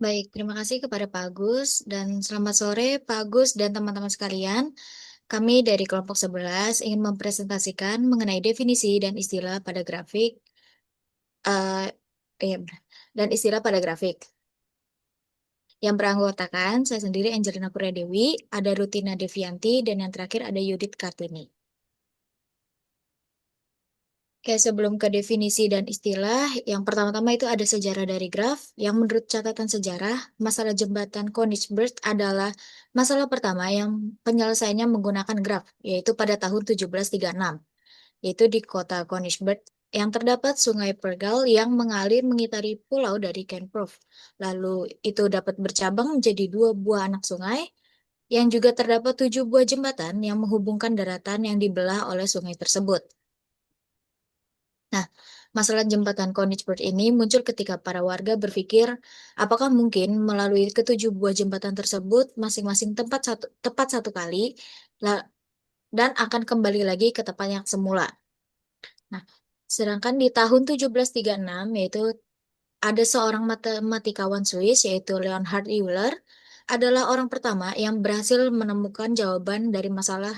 Baik, terima kasih kepada Pak Agus dan selamat sore Pak Agus dan teman-teman sekalian. Kami dari kelompok 11 ingin mempresentasikan mengenai definisi dan istilah pada grafik eh iya, benar. Dan istilah pada grafik. Yang beranggotakan saya sendiri Angelina Kurniadewi, ada Rutina Devianti dan yang terakhir ada Yudit Kartini. Oke, sebelum ke definisi dan istilah, yang pertama-tama itu ada sejarah dari graf, yang menurut catatan sejarah, masalah jembatan Königsberg adalah masalah pertama yang penyelesaiannya menggunakan graf, yaitu pada tahun 1736, yaitu di kota Königsberg, yang terdapat sungai Pergal yang mengalir mengitari pulau dari Kenprof. Lalu itu dapat bercabang menjadi dua buah anak sungai, yang juga terdapat 7 buah jembatan yang menghubungkan daratan yang dibelah oleh sungai tersebut. Nah, masalah jembatan Königsberg ini muncul ketika para warga berpikir, apakah mungkin melalui ke 7 buah jembatan tersebut masing-masing tepat satu kali dan akan kembali lagi ke tempat yang semula. Nah, sedangkan di tahun 1736 yaitu ada seorang matematikawan Swiss yaitu Leonhard Euler adalah orang pertama yang berhasil menemukan jawaban dari masalah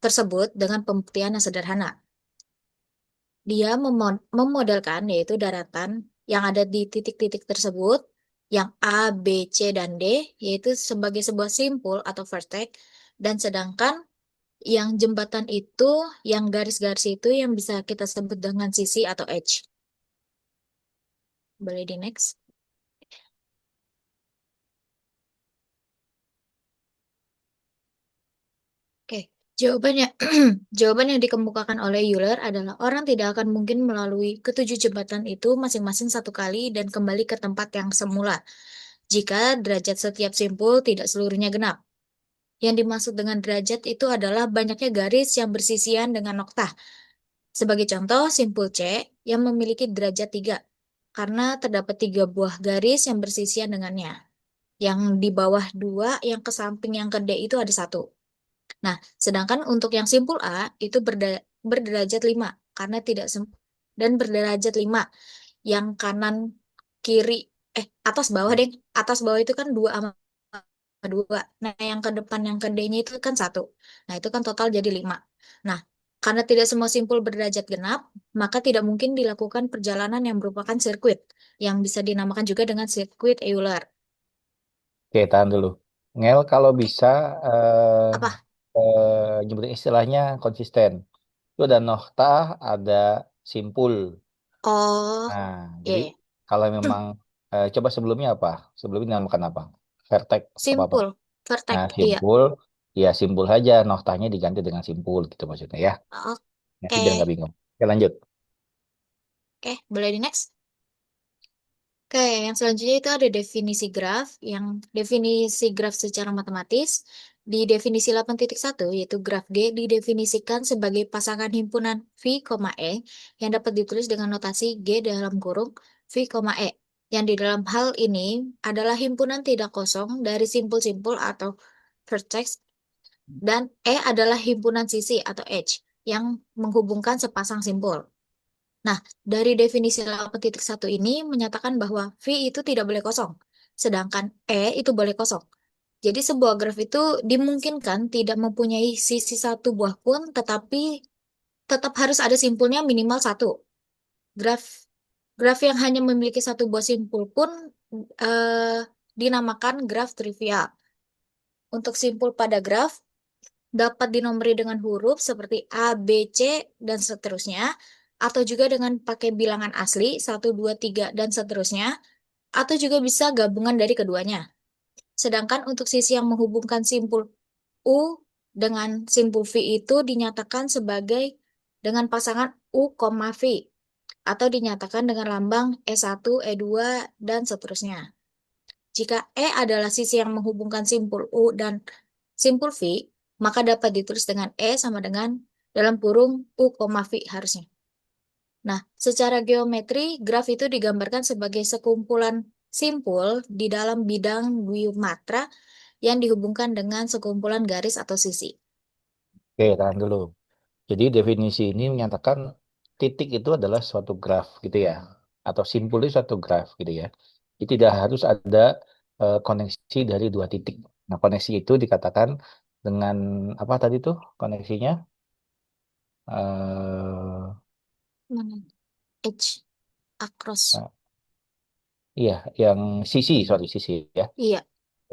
tersebut dengan pembuktian yang sederhana. Dia memodelkan yaitu daratan yang ada di titik-titik tersebut, yang A, B, C, dan D, yaitu sebagai sebuah simpul atau vertex, dan sedangkan yang jembatan itu, yang garis-garis itu yang bisa kita sebut dengan sisi atau edge. Boleh di next. Oke, jawabannya, jawaban yang dikemukakan oleh Euler adalah orang tidak akan mungkin melalui ke 7 jembatan itu masing-masing satu kali dan kembali ke tempat yang semula jika derajat setiap simpul tidak seluruhnya genap. Yang dimaksud dengan derajat itu adalah banyaknya garis yang bersisian dengan noktah. Sebagai contoh, simpul C yang memiliki derajat 3, karena terdapat 3 buah garis yang bersisian dengannya. Yang di bawah 2, yang ke samping yang ke D itu ada 1. Nah, sedangkan untuk yang simpul A itu berderajat 5, karena tidak dan berderajat 5. Yang kanan kiri, atas bawah deh. Atas bawah itu kan 2 sama 2. Nah, yang ke depan yang ke D-nya itu kan 1. Nah, itu kan total jadi 5. Nah, karena tidak semua simpul berderajat genap, maka tidak mungkin dilakukan perjalanan yang merupakan sirkuit, yang bisa dinamakan juga dengan sirkuit Euler. Oke, tahan dulu. Ngel, kalau Oke, bisa eh, apa? nyebutin istilahnya konsisten. Itu ada noktah, ada simpul. Oh, Nah, iya, jadi iya. kalau memang coba sebelumnya apa? Sebelumnya dinamakan apa? Vertex apa apa? Simpul, Nah, vertex, iya. simpul, ya simpul saja. Noktahnya diganti dengan simpul gitu maksudnya ya. Nanti biar nggak Oke, bingung. Oke, lanjut. oke, boleh di next? Oke, yang selanjutnya itu ada definisi graf, yang definisi graf secara matematis. Di definisi 8.1, yaitu graf G didefinisikan sebagai pasangan himpunan V, E yang dapat ditulis dengan notasi G dalam kurung V, E. Yang di dalam hal ini adalah himpunan tidak kosong dari simpul-simpul atau vertex dan E adalah himpunan sisi atau edge yang menghubungkan sepasang simpul. Nah, dari definisi 8.1 ini menyatakan bahwa V itu tidak boleh kosong, sedangkan E itu boleh kosong. Jadi sebuah graf itu dimungkinkan tidak mempunyai sisi satu buah pun, tetapi tetap harus ada simpulnya minimal satu. Graf graf yang hanya memiliki satu buah simpul pun eh, dinamakan graf trivial. Untuk simpul pada graf dapat dinomori dengan huruf seperti A, B, C, dan seterusnya, atau juga dengan pakai bilangan asli, 1, 2, 3, dan seterusnya, atau juga bisa gabungan dari keduanya. Sedangkan untuk sisi yang menghubungkan simpul U dengan simpul V itu dinyatakan sebagai dengan pasangan U, V, atau dinyatakan dengan lambang E1, E2, dan seterusnya. Jika E adalah sisi yang menghubungkan simpul U dan simpul V, maka dapat ditulis dengan E sama dengan dalam kurung U, V harusnya. Nah, secara geometri, graf itu digambarkan sebagai sekumpulan simpul di dalam bidang Wimatra yang dihubungkan dengan sekumpulan garis atau sisi. Oke, tahan dulu. Jadi definisi ini menyatakan titik itu adalah suatu graf gitu ya. atau simpul itu suatu graf gitu ya. Jadi tidak harus ada koneksi dari dua titik. Nah, koneksi itu dikatakan dengan apa tadi tuh koneksinya? eh Mana? Edge across. eh, iya, yang sisi, sorry sisi ya, Iya.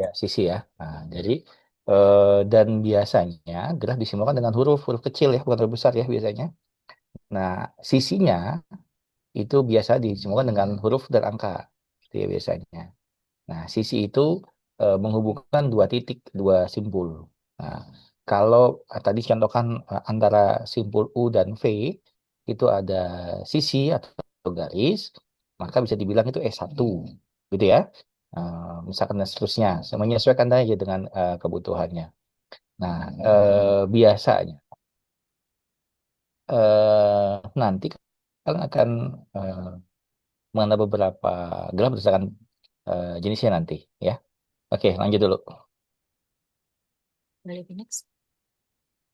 ya sisi ya. Nah, jadi dan biasanya graf disimbolkan dengan huruf huruf kecil ya, bukan huruf besar ya biasanya. Nah, sisinya itu biasa disimbolkan dengan huruf dan angka, gitu ya biasanya. Nah, sisi itu menghubungkan dua titik, dua simpul. Nah, kalau tadi contohkan antara simpul U dan V itu ada sisi atau garis, maka bisa dibilang itu S1, gitu ya. Misalkan dan seterusnya, menyesuaikan aja dengan kebutuhannya. Nah, biasanya nanti kalian akan eh, mengenal beberapa graf berdasarkan jenisnya nanti, ya. Oke, lanjut dulu. Boleh di next.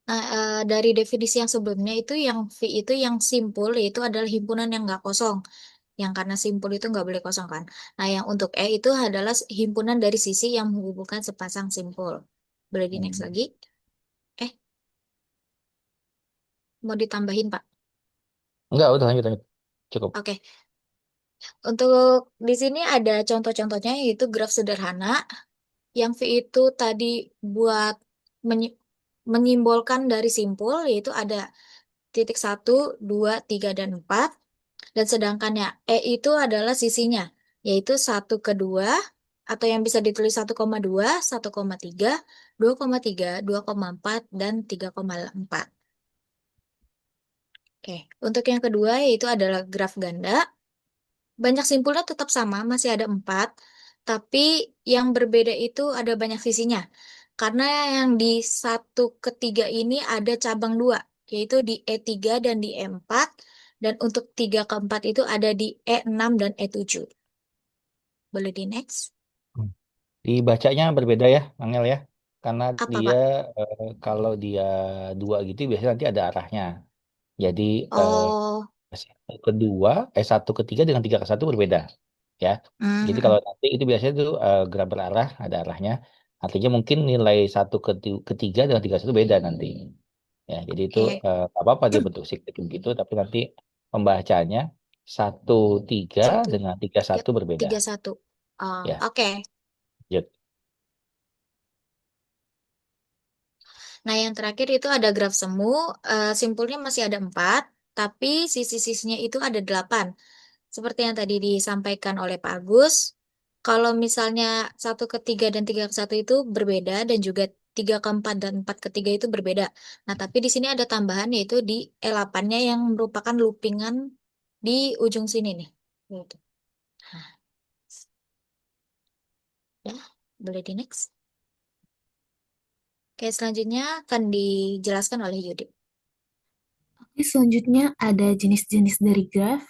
Nah, dari definisi yang sebelumnya itu yang V itu yang simpul yaitu adalah himpunan yang nggak kosong. Yang karena simpul itu nggak boleh kosong kan. Nah, yang untuk E itu adalah himpunan dari sisi yang menghubungkan sepasang simpul. Boleh di next Hmm. lagi? Eh, mau ditambahin, Pak? Enggak, udah lanjut, lanjut. Cukup. Oke. Untuk di sini ada contoh-contohnya yaitu graf sederhana. Yang V itu tadi buat menyi- menyimbolkan dari simpul yaitu ada titik satu, dua, tiga, dan empat. Dan sedangkannya E itu adalah sisinya, yaitu satu ke 2, atau yang bisa ditulis 1,2, 1,3, 2,3, 2,4, dan 3,4. Oke, untuk yang kedua yaitu adalah graf ganda. Banyak simpulnya tetap sama, masih ada 4, tapi yang berbeda itu ada banyak sisinya. Karena yang di satu ketiga ini ada cabang dua, yaitu di E3 dan di E4, dan untuk 3 ke 4 itu ada di E6 dan E7. Boleh di next? Hmm. Dibacanya berbeda ya, Angel ya. Karena Apa, dia Pak? kalau dia dua gitu biasanya nanti ada arahnya. Jadi eh, Oh, kedua, satu ketiga dengan tiga ke satu berbeda ya. Jadi mhm. kalau nanti itu biasanya itu gerak berarah, ada arahnya. Artinya mungkin nilai satu ketiga dengan tiga ke satu beda nanti. Ya, jadi itu Oke. nggak apa-apa dia bentuk siklus gitu, tapi nanti pembacaannya satu tiga Satu, dengan tiga tiga, satu berbeda. 3, 1. Oh, Ya, oke. lanjut. Nah, yang terakhir itu ada graf semu. Simpulnya masih ada 4, tapi sisi-sisinya itu ada 8. Seperti yang tadi disampaikan oleh Pak Agus, kalau misalnya satu ke 3 dan 3 ke 1 itu berbeda, dan juga 3 ke 4 dan 4 ke 3 itu berbeda. Nah, tapi di sini ada tambahan yaitu di E8-nya yang merupakan loopingan di ujung sini nih. Gitu. Nah, ya, boleh di next. Oke, selanjutnya akan dijelaskan oleh Yudi. Oke, selanjutnya ada jenis-jenis dari graf.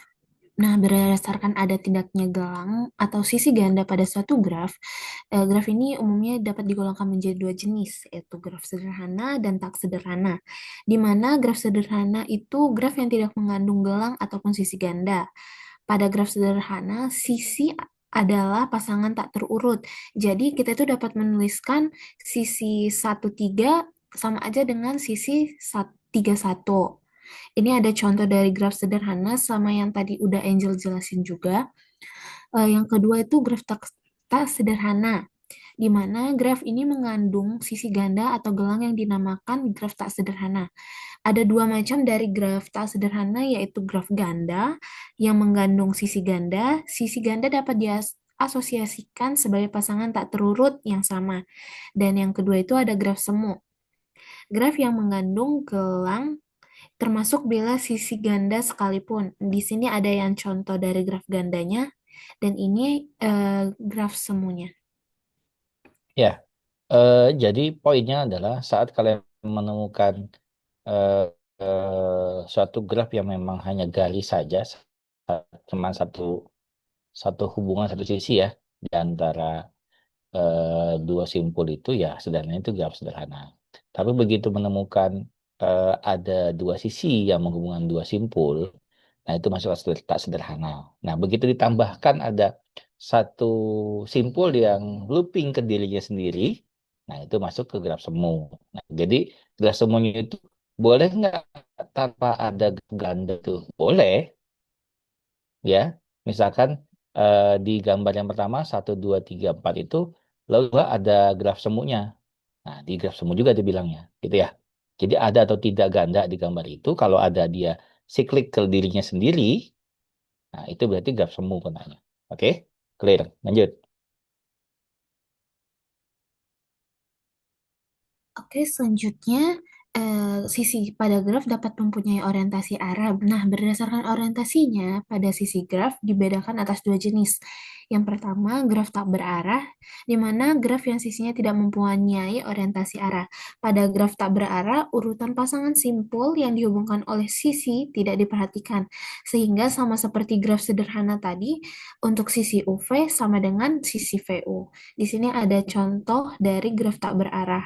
Nah, berdasarkan ada tidaknya gelang atau sisi ganda pada suatu graf, graf ini umumnya dapat digolongkan menjadi dua jenis, yaitu graf sederhana dan tak sederhana. Di mana graf sederhana itu graf yang tidak mengandung gelang ataupun sisi ganda. Pada graf sederhana, sisi adalah pasangan tak terurut. Jadi kita itu dapat menuliskan sisi 1,3 sama aja dengan sisi 3,1. Ini ada contoh dari graf sederhana sama yang tadi udah Angel jelasin juga. Yang kedua itu graf tak sederhana, di mana graf ini mengandung sisi ganda atau gelang yang dinamakan graf tak sederhana. Ada dua macam dari graf tak sederhana, yaitu graf ganda yang mengandung sisi ganda. Sisi ganda dapat diasosiasikan sebagai pasangan tak terurut yang sama. Dan yang kedua itu ada graf semu. Graf yang mengandung gelang termasuk bila sisi ganda sekalipun. Di sini ada yang contoh dari graf gandanya, dan ini graf semuanya. Ya, jadi poinnya adalah saat kalian menemukan eh, suatu graf yang memang hanya garis saja, cuma satu satu hubungan satu sisi ya di antara dua simpul itu ya sederhananya itu graf sederhana. Tapi begitu menemukan ada dua sisi yang menghubungkan dua simpul, Nah, itu masuk tak sederhana. Nah, begitu ditambahkan ada satu simpul yang looping ke dirinya sendiri, nah itu masuk ke graf semu. Nah, jadi graf semunya itu boleh nggak tanpa ada ganda tuh? Boleh, ya. Misalkan di gambar yang pertama, 1, 2, 3, 4 itu, lalu ada graf semunya. Nah, di graf semu juga dibilangnya, gitu ya. Jadi ada atau tidak ganda di gambar itu, kalau ada dia siklik ke dirinya sendiri, nah itu berarti graf semu kontaknya. Oke, clear. Lanjut. Oke, selanjutnya sisi pada graf dapat mempunyai orientasi arah. Nah, berdasarkan orientasinya, pada sisi graf dibedakan atas dua jenis. Yang pertama, graf tak berarah, di mana graf yang sisinya tidak mempunyai orientasi arah. Pada graf tak berarah, urutan pasangan simpul yang dihubungkan oleh sisi tidak diperhatikan, sehingga sama seperti graf sederhana tadi, untuk sisi UV sama dengan sisi VU. Di sini ada contoh dari graf tak berarah.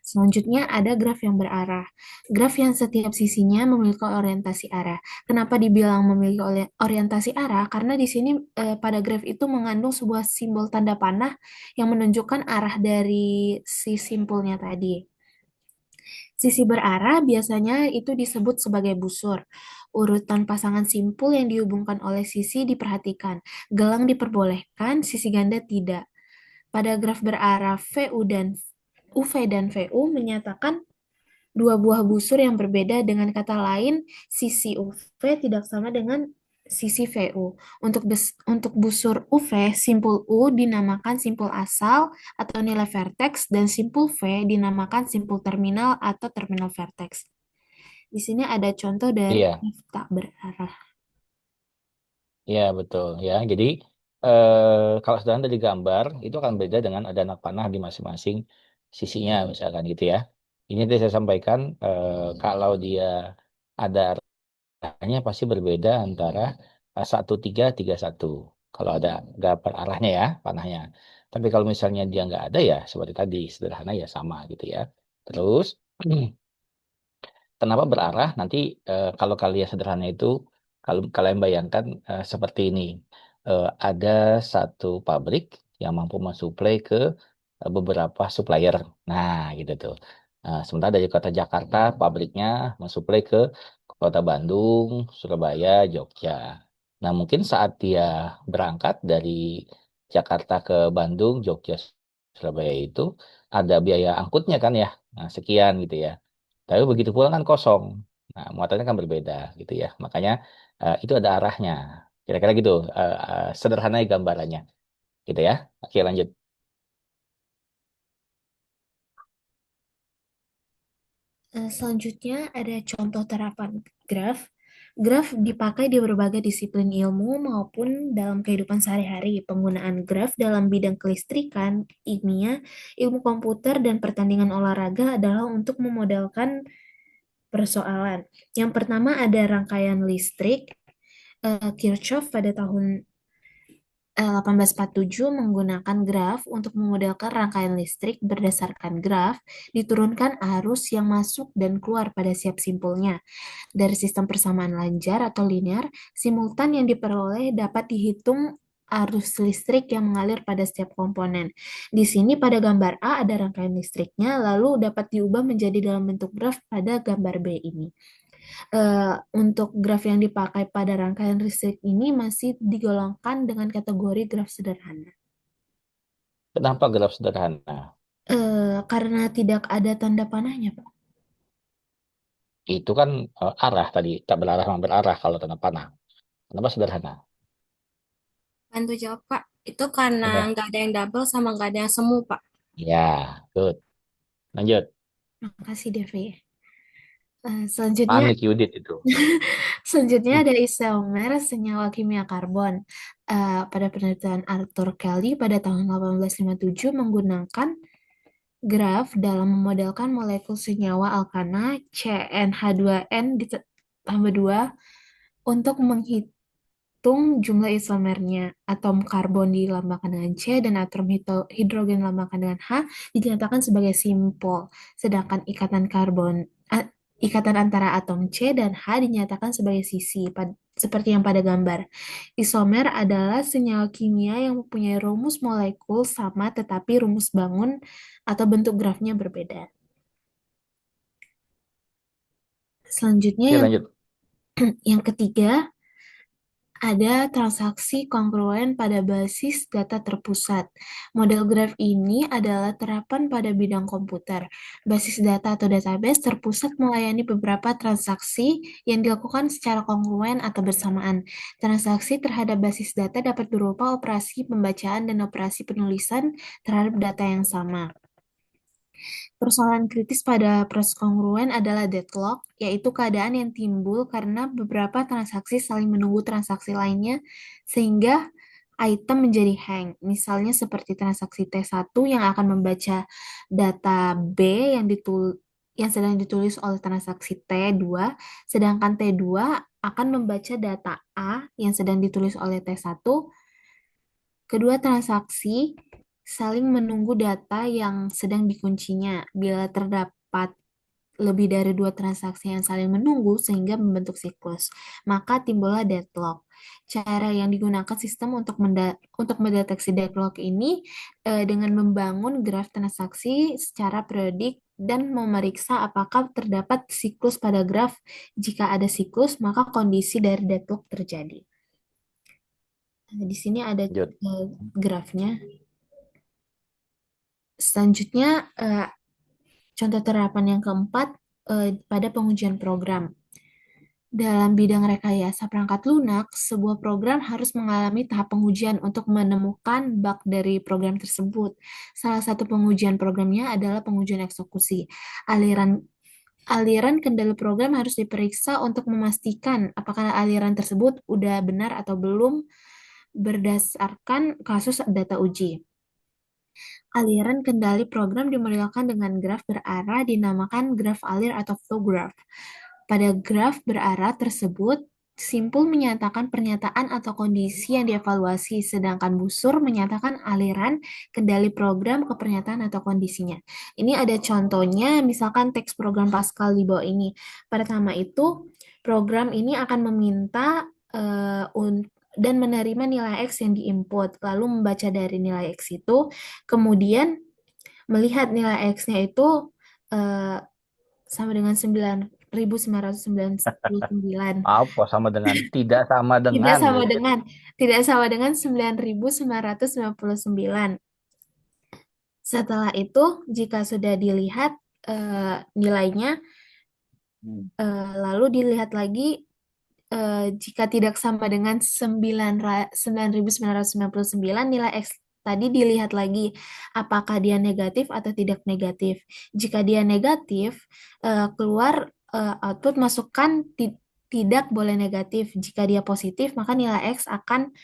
Selanjutnya ada graf yang berarah. Graf yang setiap sisinya memiliki orientasi arah. Kenapa dibilang memiliki orientasi arah? Karena di sini pada graf itu mengandung sebuah simbol tanda panah yang menunjukkan arah dari si simpulnya tadi. Sisi berarah biasanya itu disebut sebagai busur. Urutan pasangan simpul yang dihubungkan oleh sisi diperhatikan. Gelang diperbolehkan, sisi ganda tidak. Pada graf berarah VU dan UV dan VU menyatakan dua buah busur yang berbeda. Dengan kata lain, sisi UV tidak sama dengan sisi VU. Untuk busur UV, simpul U dinamakan simpul asal atau nilai vertex dan simpul V dinamakan simpul terminal atau terminal vertex. Di sini ada contoh dari Iya, tak berarah. iya betul ya. Jadi kalau sedang dari gambar itu akan beda dengan ada anak panah di masing-masing sisinya, misalkan gitu ya. Ini tadi saya sampaikan kalau dia ada arahnya pasti berbeda antara 1, 3, 3, 1. Kalau ada gambar arahnya ya, panahnya. Tapi kalau misalnya dia nggak ada ya, seperti tadi, sederhana ya sama gitu ya. Terus, kenapa berarah? Nanti kalau kalian sederhana itu, kalau kalian bayangkan seperti ini. Ada satu pabrik yang mampu mensuplai ke beberapa supplier. Nah, gitu tuh. Sementara dari kota Jakarta, pabriknya mensuplai ke kota Bandung, Surabaya, Jogja. Nah, mungkin saat dia berangkat dari Jakarta ke Bandung, Jogja, Surabaya itu ada biaya angkutnya kan ya, nah, sekian gitu ya. Tapi begitu pulang kan kosong. Nah, muatannya kan berbeda gitu ya. Makanya itu ada arahnya. Kira-kira gitu sederhana gambarannya gitu ya. Oke, lanjut. Selanjutnya ada contoh terapan graf. Graf dipakai di berbagai disiplin ilmu maupun dalam kehidupan sehari-hari. Penggunaan graf dalam bidang kelistrikan, ilmiah, ilmu komputer, dan pertandingan olahraga adalah untuk memodelkan persoalan. Yang pertama ada rangkaian listrik. Kirchhoff pada tahun 1847 menggunakan graf untuk memodelkan rangkaian listrik. Berdasarkan graf, diturunkan arus yang masuk dan keluar pada setiap simpulnya. Dari sistem persamaan lanjar atau linear, simultan yang diperoleh dapat dihitung arus listrik yang mengalir pada setiap komponen. Di sini pada gambar A ada rangkaian listriknya, lalu dapat diubah menjadi dalam bentuk graf pada gambar B ini. Untuk graf yang dipakai pada rangkaian listrik ini masih digolongkan dengan kategori graf sederhana. Kenapa graf sederhana? Karena tidak ada tanda panahnya, Pak. Itu kan arah tadi, tak berarah sama berarah kalau tanda panah. Kenapa sederhana? Bantu jawab, Kak. Itu karena Ya, nggak ada yang double sama nggak ada yang semu, Pak. ya, good. Lanjut. Makasih, Devi. Selanjutnya Panik Yudit itu. Selanjutnya Hmm. ada isomer senyawa kimia karbon. Pada penelitian Arthur Kelly pada tahun 1857 menggunakan graf dalam memodelkan molekul senyawa alkana CnH2n ditambah 2 untuk menghitung jumlah isomernya. Atom karbon dilambangkan dengan C dan atom hidrogen dilambangkan dengan H dinyatakan sebagai simpol. Sedangkan ikatan karbon Ikatan antara atom C dan H dinyatakan sebagai sisi, seperti yang pada gambar. Isomer adalah senyawa kimia yang mempunyai rumus molekul sama tetapi rumus bangun atau bentuk grafnya berbeda. Selanjutnya Oke, lanjut. yang ketiga, ada transaksi kongruen pada basis data terpusat. Model graf ini adalah terapan pada bidang komputer. Basis data atau database terpusat melayani beberapa transaksi yang dilakukan secara kongruen atau bersamaan. Transaksi terhadap basis data dapat berupa operasi pembacaan dan operasi penulisan terhadap data yang sama. Persoalan kritis pada proses kongruen adalah deadlock, yaitu keadaan yang timbul karena beberapa transaksi saling menunggu transaksi lainnya sehingga item menjadi hang. Misalnya seperti transaksi T1 yang akan membaca data B yang sedang ditulis oleh transaksi T2, sedangkan T2 akan membaca data A yang sedang ditulis oleh T1. Kedua transaksi saling menunggu data yang sedang dikuncinya. Bila terdapat lebih dari dua transaksi yang saling menunggu sehingga membentuk siklus, maka timbullah deadlock. Cara yang digunakan sistem untuk mendeteksi deadlock ini dengan membangun graf transaksi secara periodik dan memeriksa apakah terdapat siklus pada graf. Jika ada siklus, maka kondisi dari deadlock terjadi. Nah, di sini ada Lanjut. grafnya. Selanjutnya, contoh terapan yang keempat pada pengujian program. Dalam bidang rekayasa perangkat lunak, sebuah program harus mengalami tahap pengujian untuk menemukan bug dari program tersebut. Salah satu pengujian programnya adalah pengujian eksekusi. Aliran kendali program harus diperiksa untuk memastikan apakah aliran tersebut udah benar atau belum berdasarkan kasus data uji. Aliran kendali program dimodelkan dengan graf berarah dinamakan graf alir atau flow graph. Pada graf berarah tersebut, simpul menyatakan pernyataan atau kondisi yang dievaluasi, sedangkan busur menyatakan aliran kendali program ke pernyataan atau kondisinya. Ini ada contohnya, misalkan teks program Pascal di bawah ini. Pertama itu, program ini akan meminta dan menerima nilai X yang diinput, lalu membaca dari nilai X itu, kemudian melihat nilai X-nya itu eh, sama dengan 9.999. Apa sama dengan tidak sama Tidak dengan sama gitu. dengan tidak sama dengan 9.999. Setelah itu, jika sudah dilihat nilainya, Hmm. lalu dilihat lagi jika tidak sama dengan 9.999, nilai X tadi dilihat lagi apakah dia negatif atau tidak negatif. Jika dia negatif, keluar output masukkan tidak boleh negatif. Jika dia positif, maka nilai X akan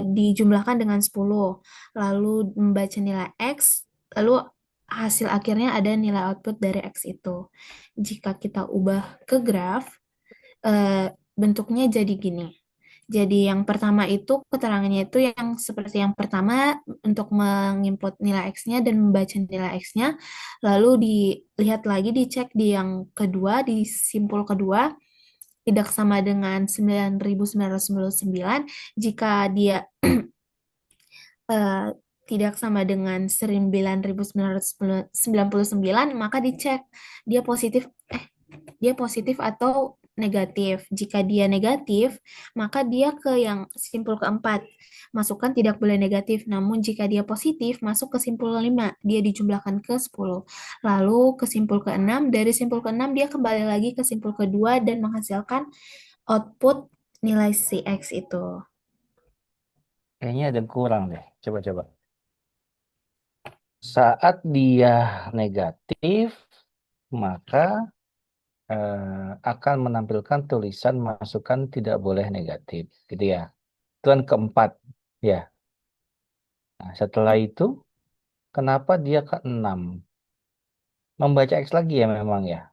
dijumlahkan dengan 10. Lalu membaca nilai X, lalu hasil akhirnya ada nilai output dari X itu. Jika kita ubah ke graf, bentuknya jadi gini. Jadi yang pertama itu keterangannya itu yang seperti yang pertama untuk menginput nilai X-nya dan membaca nilai X-nya. Lalu dilihat lagi, dicek di yang kedua, di simpul kedua, tidak sama dengan 9.999. Jika dia eh, tidak sama dengan 9.999, maka dicek dia positif dia positif atau negatif. Jika dia negatif, maka dia ke yang simpul keempat. Masukkan tidak boleh negatif. Namun jika dia positif, masuk ke simpul 5. Dia dijumlahkan ke 10. Lalu ke simpul ke-6. Dari simpul ke-6 dia kembali lagi ke simpul kedua dan menghasilkan output nilai CX itu. Kayaknya ada yang kurang deh. Coba-coba. Saat dia negatif, maka akan menampilkan tulisan masukan tidak boleh negatif, gitu ya. Itu kan keempat, ya. Nah, setelah itu, kenapa dia ke 6? Membaca X lagi ya memang ya.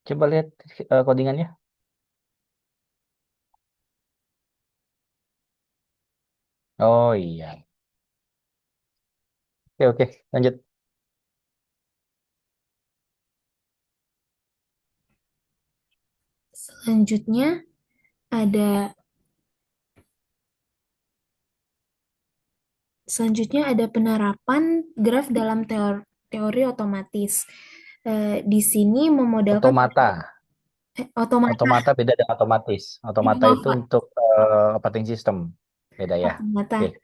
Coba lihat codingannya. Oh iya. Oke, oke, lanjut. Selanjutnya ada penerapan graf dalam teori otomatis. Di sini memodelkan Otomata. otomata. Otomata beda dengan otomatis. Otomata Maaf, itu Pak. untuk operating system. Beda ya. Otomata. Oke.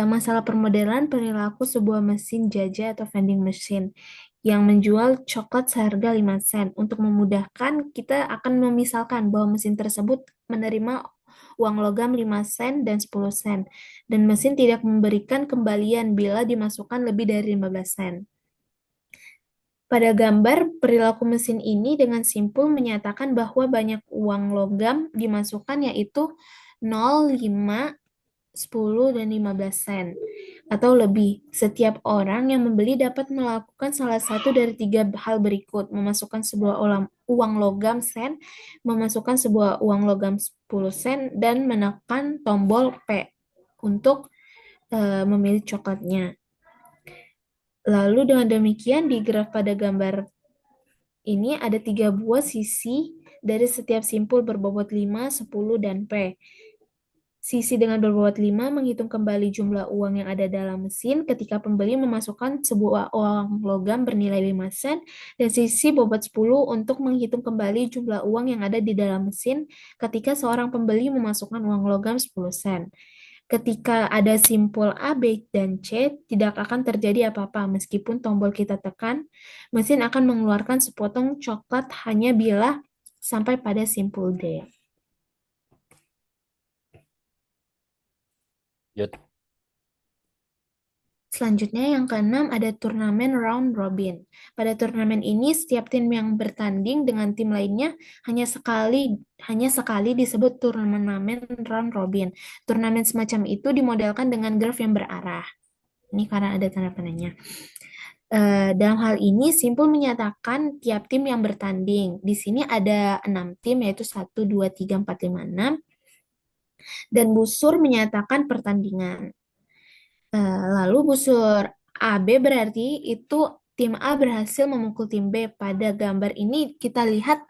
Masalah permodelan perilaku sebuah mesin jajah atau vending machine yang menjual coklat seharga 5 sen. Untuk memudahkan, kita akan memisalkan bahwa mesin tersebut menerima uang logam 5 sen dan 10 sen, dan mesin tidak memberikan kembalian bila dimasukkan lebih dari 15 sen. Pada gambar, perilaku mesin ini dengan simpul menyatakan bahwa banyak uang logam dimasukkan, yaitu 0, 5, 10, dan 15 sen, atau lebih. Setiap orang yang membeli dapat melakukan salah satu dari 3 hal berikut: memasukkan sebuah uang logam sen, memasukkan sebuah uang logam 10 sen, dan menekan tombol P untuk memilih coklatnya. Lalu dengan demikian, di graf pada gambar ini ada 3 buah sisi dari setiap simpul berbobot 5, 10, dan P. Sisi dengan berbobot 5 menghitung kembali jumlah uang yang ada dalam mesin ketika pembeli memasukkan sebuah uang logam bernilai 5 sen, dan sisi bobot 10 untuk menghitung kembali jumlah uang yang ada di dalam mesin ketika seorang pembeli memasukkan uang logam 10 sen. Ketika ada simpul A, B, dan C, tidak akan terjadi apa-apa. Meskipun tombol kita tekan, mesin akan mengeluarkan sepotong coklat hanya bila sampai pada simpul D. Yud. Selanjutnya yang keenam ada turnamen round robin. Pada turnamen ini setiap tim yang bertanding dengan tim lainnya hanya sekali disebut turnamen round robin. Turnamen semacam itu dimodelkan dengan graf yang berarah. Ini karena ada tanda panahnya. Dalam hal ini, simpul menyatakan tiap tim yang bertanding. Di sini ada 6 tim, yaitu 1, 2, 3, 4, 5, 6. Dan busur menyatakan pertandingan. Lalu busur AB berarti itu tim A berhasil memukul tim B. Pada gambar ini kita lihat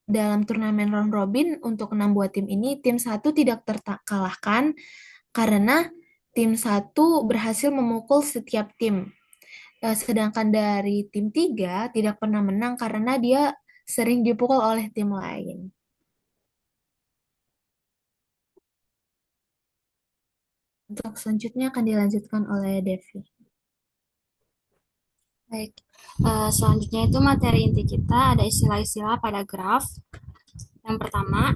dalam turnamen round robin untuk 6 buah tim ini, tim 1 tidak terkalahkan karena tim 1 berhasil memukul setiap tim. Sedangkan dari tim 3 tidak pernah menang karena dia sering dipukul oleh tim lain. Untuk selanjutnya akan dilanjutkan oleh Devi. Baik. Selanjutnya itu materi inti kita ada istilah-istilah pada graf. Yang pertama,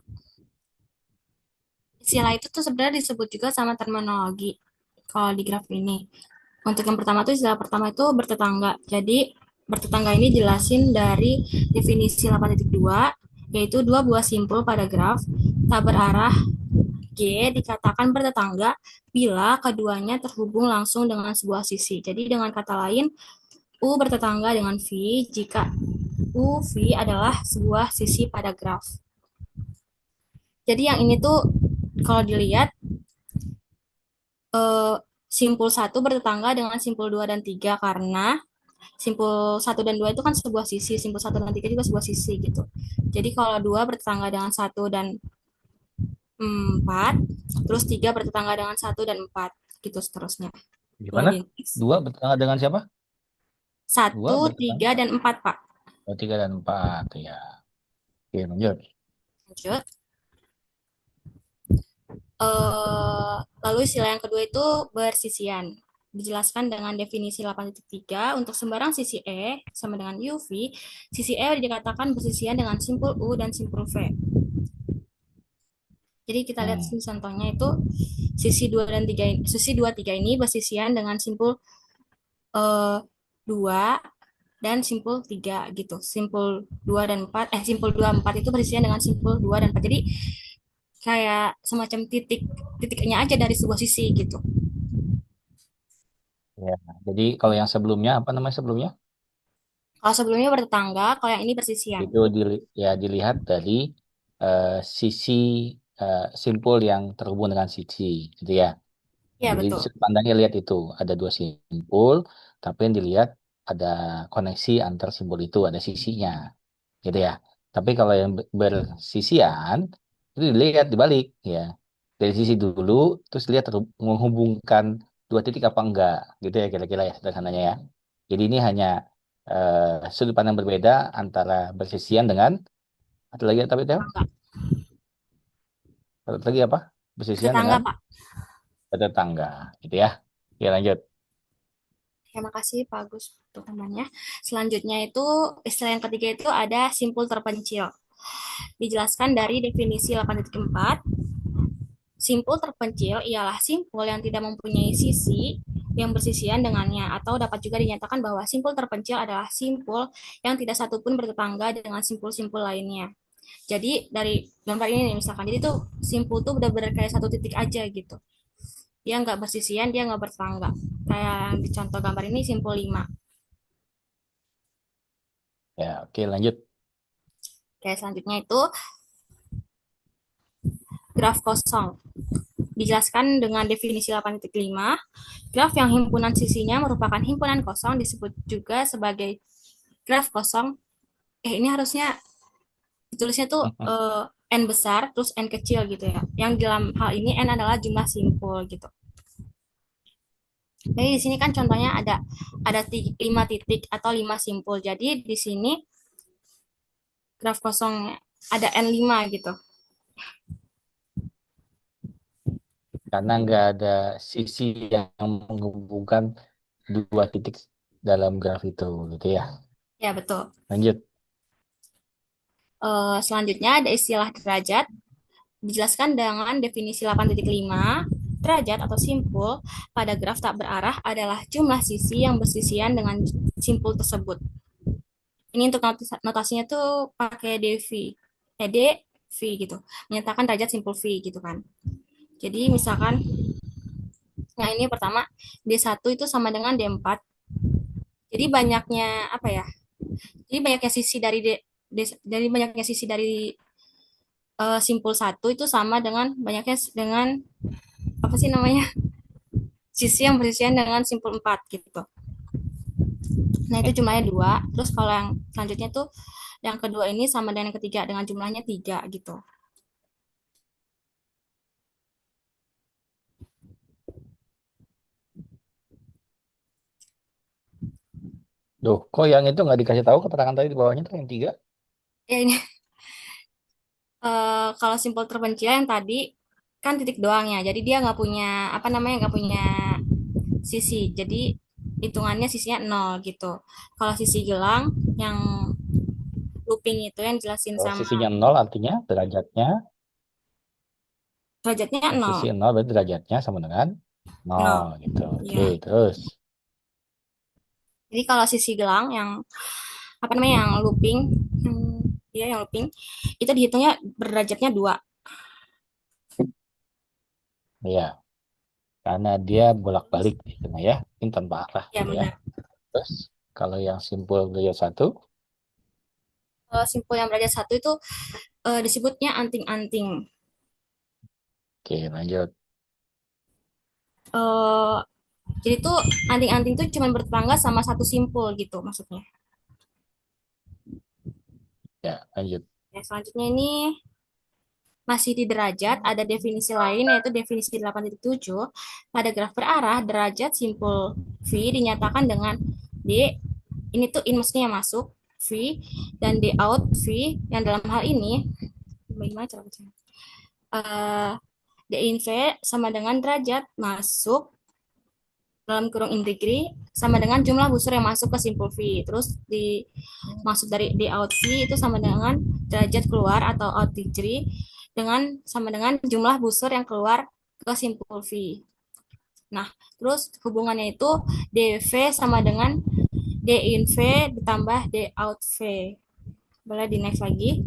istilah itu tuh sebenarnya disebut juga sama terminologi kalau di graf ini. Untuk yang pertama tuh istilah pertama itu bertetangga. Jadi bertetangga ini jelasin dari definisi 8.2, yaitu dua buah simpul pada graf tak berarah G dikatakan bertetangga bila keduanya terhubung langsung dengan sebuah sisi. Jadi dengan kata lain, U bertetangga dengan V jika U, V adalah sebuah sisi pada graf. Jadi yang ini tuh kalau dilihat simpul 1 bertetangga dengan simpul 2 dan 3 karena simpul 1 dan 2 itu kan sebuah sisi, simpul 1 dan 3 juga sebuah sisi gitu. Jadi kalau 2 bertetangga dengan 1 dan 4, terus 3 bertetangga dengan 1 dan 4, gitu seterusnya. Gimana? 2 bertetangga dengan siapa? 1, 3, dan 4, Pak. Oh, 3 dan 4, ya. Oke, lanjut. Lanjut. Lalu istilah yang kedua itu bersisian. Dijelaskan dengan definisi 8.3, untuk sembarang sisi E sama dengan UV, sisi E dikatakan bersisian dengan simpul U dan simpul V. Jadi kita lihat contohnya itu sisi 2 dan 3 ini, sisi 2 3 ini bersisian dengan simpul 2 dan simpul 3 gitu. Simpul 2 dan 4 simpul 2 4 itu bersisian dengan simpul 2 dan 4. Jadi kayak semacam titiknya aja dari sebuah sisi gitu. Ya, jadi kalau yang sebelumnya apa namanya sebelumnya? Kalau sebelumnya bertetangga, kalau yang ini bersisian. Itu dilihat dari sisi simpul yang terhubung dengan sisi, gitu ya. Ya, Jadi betul. sudut pandangnya lihat itu ada dua simpul, tapi yang dilihat ada koneksi antar simpul itu, ada sisinya, gitu ya. Tapi kalau yang bersisian itu dilihat dibalik ya. Dari sisi dulu, terus lihat menghubungkan dua titik apa enggak, gitu ya kira-kira ya sederhananya ya. Jadi ini hanya sudut pandang berbeda antara bersisian dengan atau lagi tapi itu Enggak. atau lagi apa? Bersisian Bertetangga, dengan Pak. tetangga, gitu ya. Oke, lanjut. Terima kasih Pak Agus untuk temannya. Selanjutnya itu istilah yang ketiga itu ada simpul terpencil. Dijelaskan dari definisi 8.4. Simpul terpencil ialah simpul yang tidak mempunyai sisi yang bersisian dengannya, atau dapat juga dinyatakan bahwa simpul terpencil adalah simpul yang tidak satupun bertetangga dengan simpul-simpul lainnya. Jadi dari gambar ini nih, misalkan, jadi tuh simpul tuh benar-benar kayak satu titik aja gitu. Dia nggak bersisian, dia nggak bertetangga. Kayak di contoh gambar ini simpul 5. Ya, oke, lanjut. Oke, selanjutnya itu graf kosong. Dijelaskan dengan definisi 8.5, graf yang himpunan sisinya merupakan himpunan kosong disebut juga sebagai graf kosong. Ini harusnya ditulisnya tuh n besar terus n kecil gitu ya. Yang dalam hal ini n adalah jumlah simpul gitu. Jadi di sini kan contohnya ada 5 titik atau 5 simpul. Jadi di sini graf kosong ada n5 gitu. Karena nggak ada sisi yang menghubungkan dua titik dalam graf itu, gitu ya. Ya, betul. Lanjut. Selanjutnya ada istilah derajat. Dijelaskan dengan definisi 8.5, derajat atau simpul pada graf tak berarah adalah jumlah sisi yang bersisian dengan simpul tersebut. Ini untuk notasinya tuh pakai dv, dv gitu, menyatakan derajat simpul v gitu kan. Jadi misalkan, nah ini pertama, D1 itu sama dengan D4. Jadi banyaknya apa ya? Jadi banyaknya sisi dari dari banyaknya sisi dari simpul 1 itu sama dengan banyaknya dengan apa sih namanya? Sisi yang bersisian dengan simpul 4 gitu. Nah, itu jumlahnya 2. Terus kalau yang selanjutnya tuh yang kedua ini sama dengan yang ketiga dengan jumlahnya 3 gitu. Duh, kok yang itu nggak dikasih tahu keterangan tadi di bawahnya tuh yang tiga? Ya ini kalau simpul terpencil yang tadi kan titik doang ya. Jadi dia nggak punya apa namanya, nggak punya sisi. Jadi hitungannya sisinya 0 gitu. Kalau sisi gelang yang looping itu yang jelasin Kalau sama sisinya nol artinya derajatnya, derajatnya 0. sisi nol berarti derajatnya sama dengan 0. nol gitu. Oke, Ya. terus. Jadi kalau sisi gelang yang apa namanya, yang looping, dia yang looping itu dihitungnya berderajatnya 2. Ya, karena dia bolak-balik gitu nah ya, ini tanpa arah Ya, gitu ya. benar. Terus, kalau yang simpul derajat satu, Simpul yang derajat 1 itu disebutnya anting-anting. oke lanjut. Eh, jadi tuh anting-anting tuh cuma bertetangga sama satu simpul gitu maksudnya. Ya, lanjut. Ya, selanjutnya ini masih di derajat, ada definisi lain yaitu definisi 8.7. Pada graf berarah, derajat simpul V dinyatakan dengan D, ini tuh in maksudnya yang masuk, V, dan D out V, yang dalam hal ini, bagaimana cara bacanya? D in V sama dengan derajat masuk dalam kurung in degree sama dengan jumlah busur yang masuk ke simpul V. Terus di maksud dari D out V itu sama dengan derajat keluar atau out degree dengan sama dengan jumlah busur yang keluar ke simpul V. Nah, terus hubungannya itu DV sama dengan D in V ditambah D out V. Boleh di next lagi.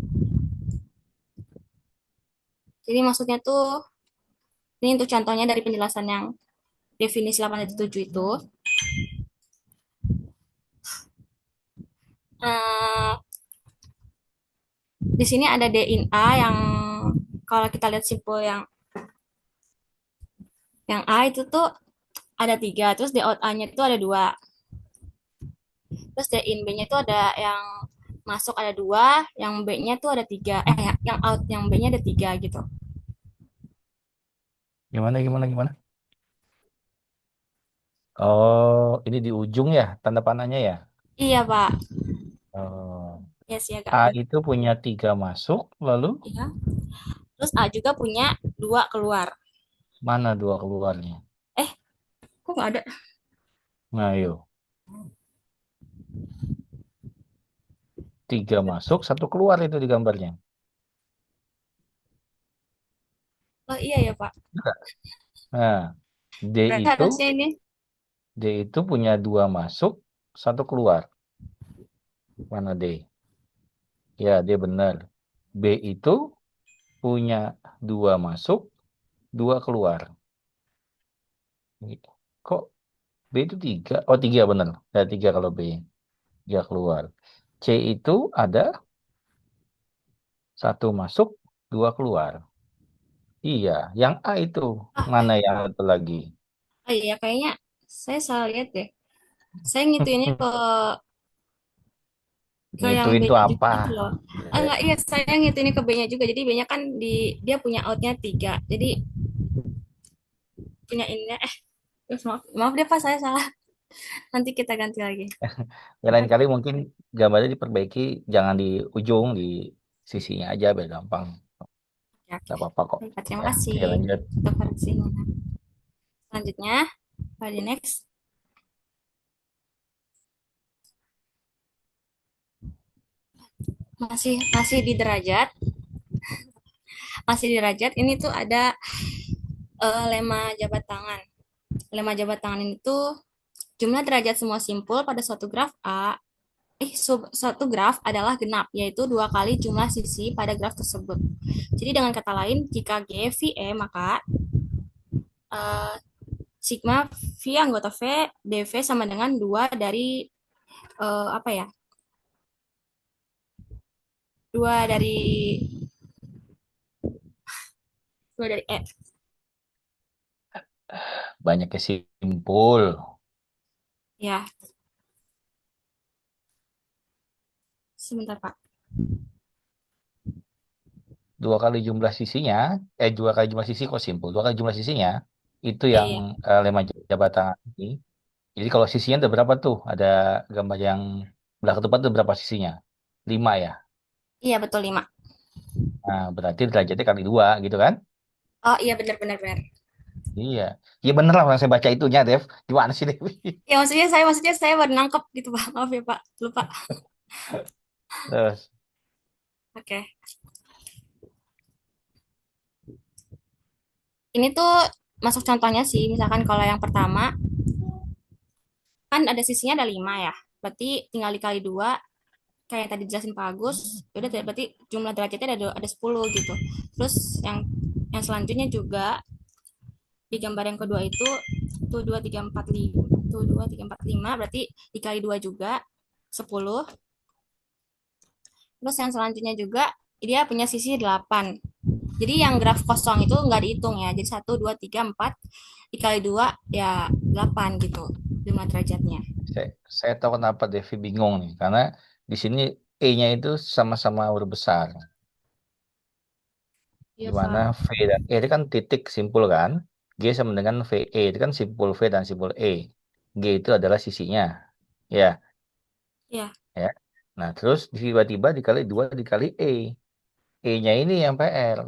Jadi maksudnya tuh, ini untuk contohnya dari penjelasan yang definisi 8.7 itu. Uh, di sini ada D in A yang kalau kita lihat simpul yang A itu tuh ada 3, terus D out A-nya itu ada 2. Terus D in B-nya itu ada yang masuk ada 2, yang B-nya tuh ada 3, yang out, yang B-nya ada 3 gitu. Gimana? Oh, ini di ujung ya, tanda panahnya ya. Iya, Pak. Oh, Ya sih agak A ribet. itu punya 3 masuk, lalu Iya. Terus A juga punya 2 keluar. mana 2 keluarnya? Eh, kok nggak ada? Nah, ayo. 3 masuk, 1 keluar itu di gambarnya. Oh iya ya, Pak. Enggak. Nah, D Berarti itu harusnya ini. D itu punya 2 masuk, 1 keluar. Mana D? Ya, D benar. B itu punya 2 masuk, 2 keluar. Kok B itu 3? Oh, 3 benar. Ada 3 kalau B. 3 keluar. C itu ada 1 masuk, 2 keluar. Iya, yang A itu. Ah, Mana yang satu lagi? oh iya kayaknya saya salah lihat deh. Saya ngituinnya ke yang Ngituin tuh B-nya juga apa? gitu loh. Ah, enggak, iya saya ngituinnya ke B-nya juga. Jadi B-nya kan dia punya outnya 3. Jadi punya ininya maaf, maaf deh Pak, saya salah. Nanti kita ganti lagi. Ya, lain kali mungkin gambarnya diperbaiki, jangan di ujung, di sisinya aja biar gampang. Ya, Gak oke. apa-apa kok. Baik, Pak, terima Ya, kasih oke lanjut. untuk koreksinya. Selanjutnya, pada next. Masih masih di derajat. Masih di derajat. Ini tuh ada lema jabat tangan. Lema jabat tangan ini tuh jumlah derajat semua simpul pada suatu graf A, suatu graf adalah genap, yaitu 2 kali jumlah sisi pada graf tersebut. Jadi dengan kata lain, jika G VE, maka eh, sigma V anggota V dV sama dengan 2 dari apa ya? 2 dari 2 dari E. Banyaknya simpul. Ya, sebentar Pak. 2 kali jumlah sisinya, 2 kali jumlah sisi kok simpul. 2 kali jumlah sisinya, itu yang Iya, lemah jabatan ini. Jadi kalau sisinya ada berapa tuh? Ada gambar yang belah ketupat itu berapa sisinya? 5 ya. iya betul 5. Nah, berarti derajatnya kali 2 gitu kan? Oh iya benar benar benar. Iya. Iya bener lah orang saya baca itunya, Dev. Gimana sih, Dev? Ya maksudnya saya baru nangkep gitu Pak. Maaf ya Pak, lupa. Terus, Oke. Ini tuh masuk contohnya sih, misalkan kalau yang pertama kan ada sisinya ada 5 ya. Berarti tinggal dikali 2 kayak yang tadi dijelasin Pak Agus. Udah berarti jumlah derajatnya ada 10 gitu. Terus yang selanjutnya juga di gambar yang kedua itu 2 3 4 5. Tuh 2 3 4 5 berarti dikali 2 juga 10. Terus yang selanjutnya juga dia punya sisi 8. Jadi yang graf kosong itu nggak dihitung ya. Jadi 1 2 3 4 dikali 2 ya 8 gitu jumlah derajatnya. saya tahu kenapa Devi bingung nih. Karena di sini E-nya itu sama-sama huruf besar. Iya, Di mana Pak. V dan E itu kan titik simpul kan. G sama dengan VE itu kan simpul V dan simpul E. G itu adalah sisinya. Ya, Iya. ya. Nah, terus tiba-tiba dikali 2 dikali E. E-nya ini yang PR.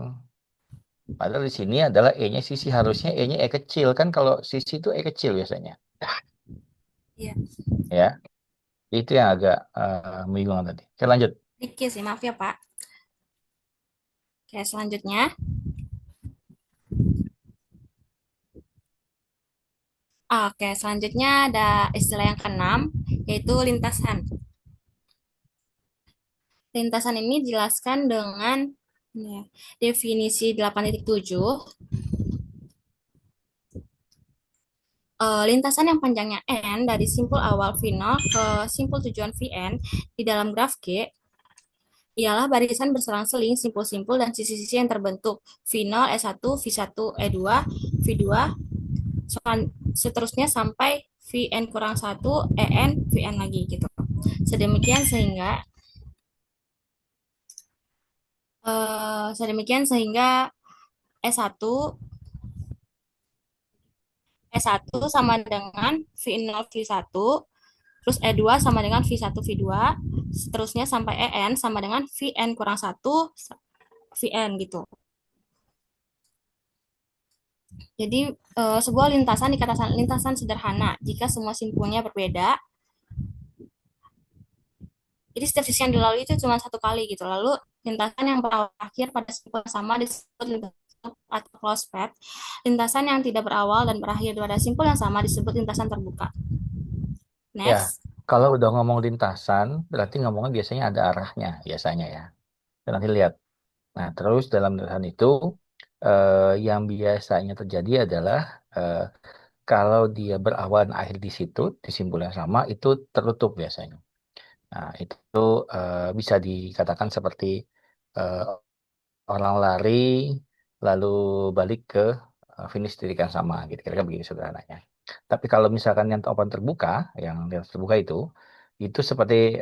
Padahal di sini adalah E-nya sisi. Harusnya E-nya E kecil. Kan kalau sisi itu E kecil biasanya. Iya. Ya, itu yang agak membingungkan tadi. Oke, lanjut. Dikit sih, maaf ya, Pak. Oke, selanjutnya. Oke, selanjutnya ada istilah yang keenam, yaitu lintasan. Lintasan ini dijelaskan dengan ini ya, definisi 8.7. Lintasan yang panjangnya N dari simpul awal V0 ke simpul tujuan Vn di dalam graf G ialah barisan berselang-seling simpul-simpul dan sisi-sisi yang terbentuk V0, E1, V1, E2, V2, seterusnya sampai Vn kurang 1, En, Vn lagi gitu. Sedemikian sehingga Sedemikian sehingga E1 E1 sama dengan V0 V1, terus E2 sama dengan V1 V2, seterusnya sampai EN sama dengan Vn kurang 1 Vn gitu. Jadi sebuah lintasan dikatakan lintasan sederhana jika semua simpulnya berbeda. Jadi setiap sisi yang dilalui itu cuma satu kali gitu. Lalu lintasan yang berawal akhir pada simpul yang sama disebut lintasan atau closed path. Lintasan yang tidak berawal dan berakhir pada simpul yang sama disebut lintasan terbuka. Ya, Next. kalau udah ngomong lintasan, berarti ngomongnya biasanya ada arahnya, biasanya ya. Dan nanti lihat. Nah, terus dalam lintasan itu, yang biasanya terjadi adalah eh, kalau dia berawal dan akhir di situ, di simpul yang sama, itu tertutup biasanya. Nah, itu bisa dikatakan seperti eh, orang lari, lalu balik ke finish titik yang sama, gitu. Kira-kira begitu sederhananya. Tapi kalau misalkan yang open terbuka, yang lintas terbuka itu seperti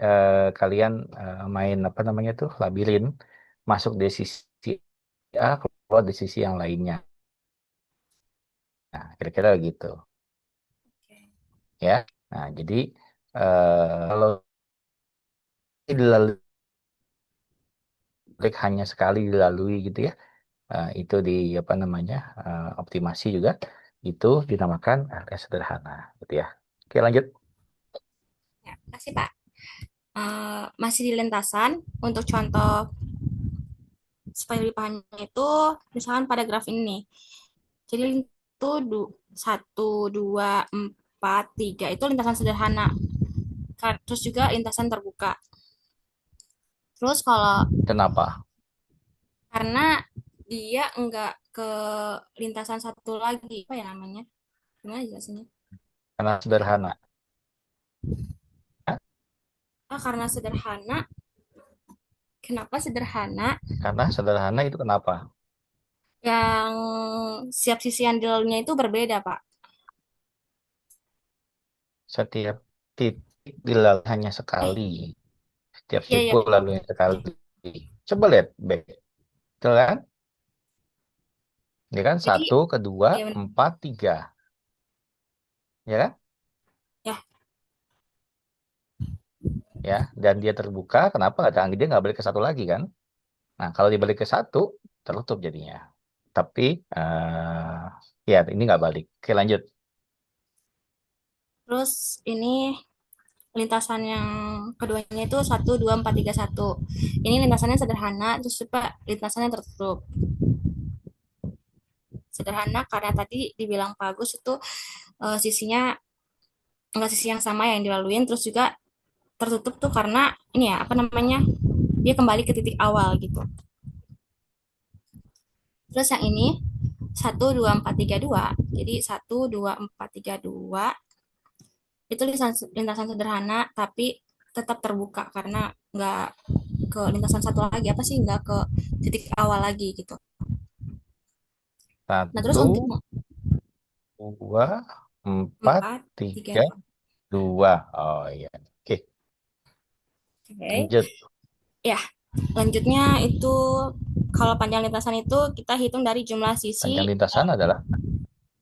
kalian main apa namanya tuh labirin, masuk dari sisi A, keluar dari sisi yang lainnya. Nah, kira-kira begitu, ya. Nah, jadi kalau dilalui hanya sekali dilalui gitu ya, itu di apa namanya optimasi juga itu dinamakan RS sederhana gitu ya. Oke, lanjut. Ya, kasih Pak. Masih di lintasan, untuk contoh supaya lebih pahamnya itu, misalkan pada graf ini nih. Jadi itu 1, 2, 4, 3 itu lintasan sederhana. Terus juga lintasan terbuka. Terus kalau Kenapa? karena dia enggak ke lintasan satu lagi, apa ya namanya? Gimana jelasinnya? Karena sederhana. Karena sederhana. Kenapa sederhana? Karena sederhana itu kenapa? Yang setiap sisi yang dilaluinya itu berbeda, Pak. Setiap titik dilalui hanya Eh, sekali. Setiap iya, iya, simpul betul. lalu sekali. Coba lihat B. Betul kan? Ini kan Jadi, satu, kedua, ya, empat, tiga. Ya kan? ya, Ya. Dan dia terbuka. Kenapa? Dia nggak balik ke satu lagi kan? Nah, kalau dibalik ke satu, tertutup jadinya. Tapi, ya ini nggak balik. Oke, lanjut. terus ini lintasan yang keduanya itu 1, 2, 4, 3, 1. Ini lintasannya sederhana, terus juga lintasannya tertutup. Sederhana karena tadi dibilang Pak Agus itu sisinya enggak sisi yang sama yang dilaluin, terus juga tertutup tuh karena ini ya apa namanya, dia kembali ke titik awal gitu. Terus yang ini 1, 2, 4, 3, 2, jadi 1, 2, 4, 3, 2 itu lintasan sederhana tapi tetap terbuka karena nggak ke lintasan satu lagi, apa sih, nggak ke titik awal lagi gitu. Nah terus Satu, untuk dua, empat, 4, 3, tiga, 2. dua. Oh iya. Oke, Oke. lanjut. Ya, lanjutnya itu kalau panjang lintasan itu kita hitung dari jumlah sisi. Panjang lintasan adalah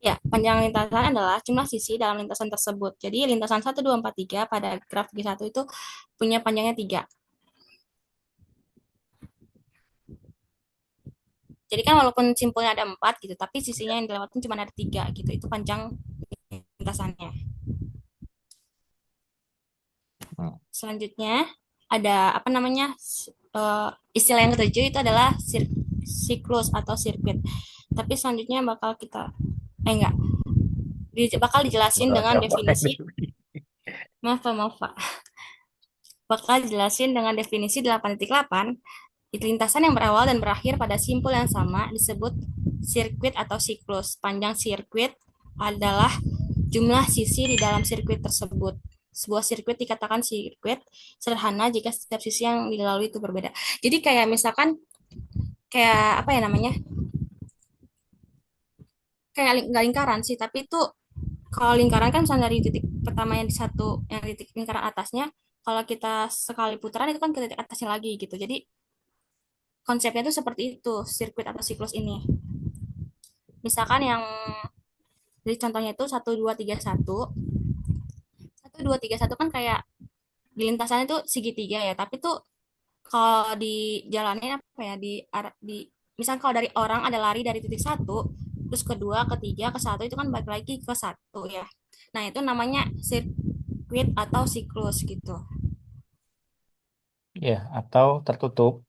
Ya, panjang lintasan adalah jumlah sisi dalam lintasan tersebut. Jadi lintasan 1, 2, 4, 3 pada graf G1 itu punya panjangnya 3. Jadi kan walaupun simpulnya ada 4 gitu, tapi sisinya yang dilewatin cuma ada 3 gitu. Itu panjang lintasannya. hmm, Selanjutnya ada apa namanya, istilah yang ketujuh itu adalah siklus atau sirkuit. Tapi selanjutnya bakal kita enggak bakal dijelasin bakal dengan siapa definisi. ini? Maaf Pak. Bakal dijelasin dengan definisi 8.8. Lintasan yang berawal dan berakhir pada simpul yang sama disebut sirkuit atau siklus. Panjang sirkuit adalah jumlah sisi di dalam sirkuit tersebut. Sebuah sirkuit dikatakan sirkuit sederhana jika setiap sisi yang dilalui itu berbeda. Jadi kayak misalkan kayak apa ya namanya? Kayak nggak lingkaran sih, tapi itu kalau lingkaran kan misalnya dari titik pertama yang di satu, yang di titik lingkaran atasnya, kalau kita sekali putaran itu kan ke titik atasnya lagi gitu. Jadi konsepnya itu seperti itu, sirkuit atau siklus ini. Misalkan yang dari contohnya itu 1 2 3 1. 1 2 3 1 kan kayak di lintasannya itu segitiga ya, tapi tuh kalau di jalanin apa ya, di misal kalau dari orang ada lari dari titik satu, terus kedua, ketiga, ke satu, itu kan balik lagi ke satu ya. Nah, itu namanya sirkuit atau siklus gitu. Ya, atau tertutup,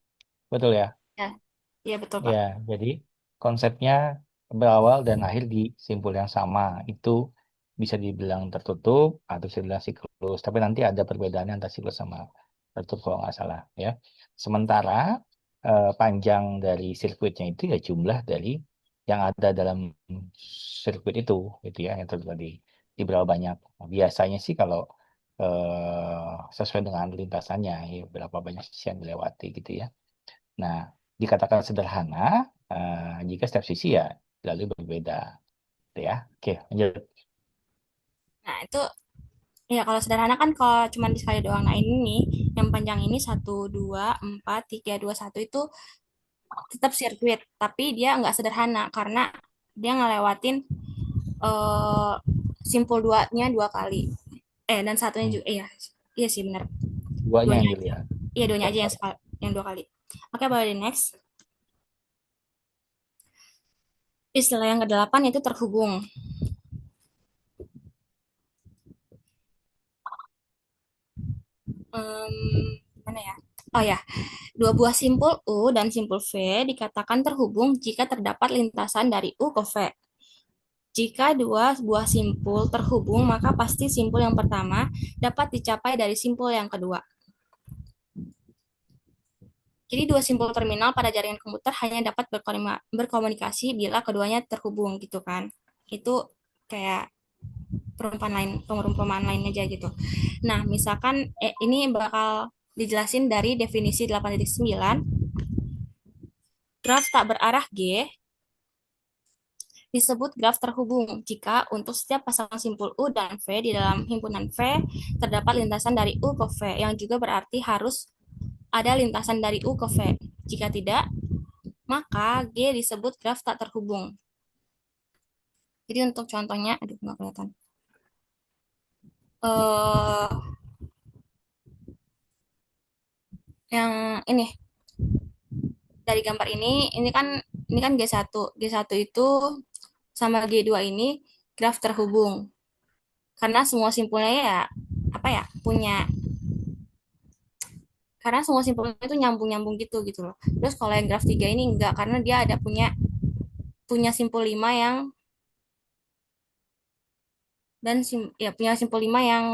betul ya? Ya, iya betul, Pak. Ya, jadi konsepnya berawal dan akhir di simpul yang sama. Itu bisa dibilang tertutup atau bisa dibilang siklus. Tapi nanti ada perbedaannya antara siklus sama tertutup kalau nggak salah ya. Sementara panjang dari sirkuitnya itu ya jumlah dari yang ada dalam sirkuit itu, gitu ya, yang terjadi di berapa banyak. Nah, biasanya sih kalau sesuai dengan lintasannya, ya, berapa banyak sisi yang dilewati gitu ya. Nah, dikatakan sederhana jika setiap sisi ya lalu berbeda, gitu ya. Oke, lanjut. Nah, itu ya kalau sederhana kan kalau cuma di sekali doang. Nah, ini nih yang panjang ini 1 2 4 3 2 1 itu tetap sirkuit, tapi dia nggak sederhana karena dia ngelewatin eh, simpul duanya 2 kali. Dan satunya Hmm, juga, iya, iya sih benar. duanya Duanya yang aja. dilihat. Iya, duanya Ya, aja yang sekali, yang 2 kali. Oke, boleh di next. Istilah yang ke-8 itu terhubung. Gimana ya? Oh ya, dua buah simpul U dan simpul V dikatakan terhubung jika terdapat lintasan dari U ke V. Jika dua buah simpul terhubung, maka pasti simpul yang pertama dapat dicapai dari simpul yang kedua. Jadi dua simpul terminal pada jaringan komputer hanya dapat berkomunikasi bila keduanya terhubung gitu kan. Itu kayak perumpamaan lain aja gitu. Nah, misalkan ini bakal dijelasin dari definisi 8.9. Graf tak berarah G disebut graf terhubung jika untuk setiap pasangan simpul U dan V di dalam himpunan V terdapat lintasan dari U ke V yang juga berarti harus ada lintasan dari U ke V. Jika tidak, maka G disebut graf tak terhubung. Jadi untuk contohnya, aduh nggak kelihatan. Eh yang ini dari gambar ini kan G1. G1 itu sama G2 ini graf terhubung. Karena semua simpulnya ya apa ya? Karena semua simpulnya itu nyambung-nyambung gitu gitu loh. Terus kalau yang graf 3 ini enggak karena dia ada punya punya simpul 5 yang ya punya simpul 5 yang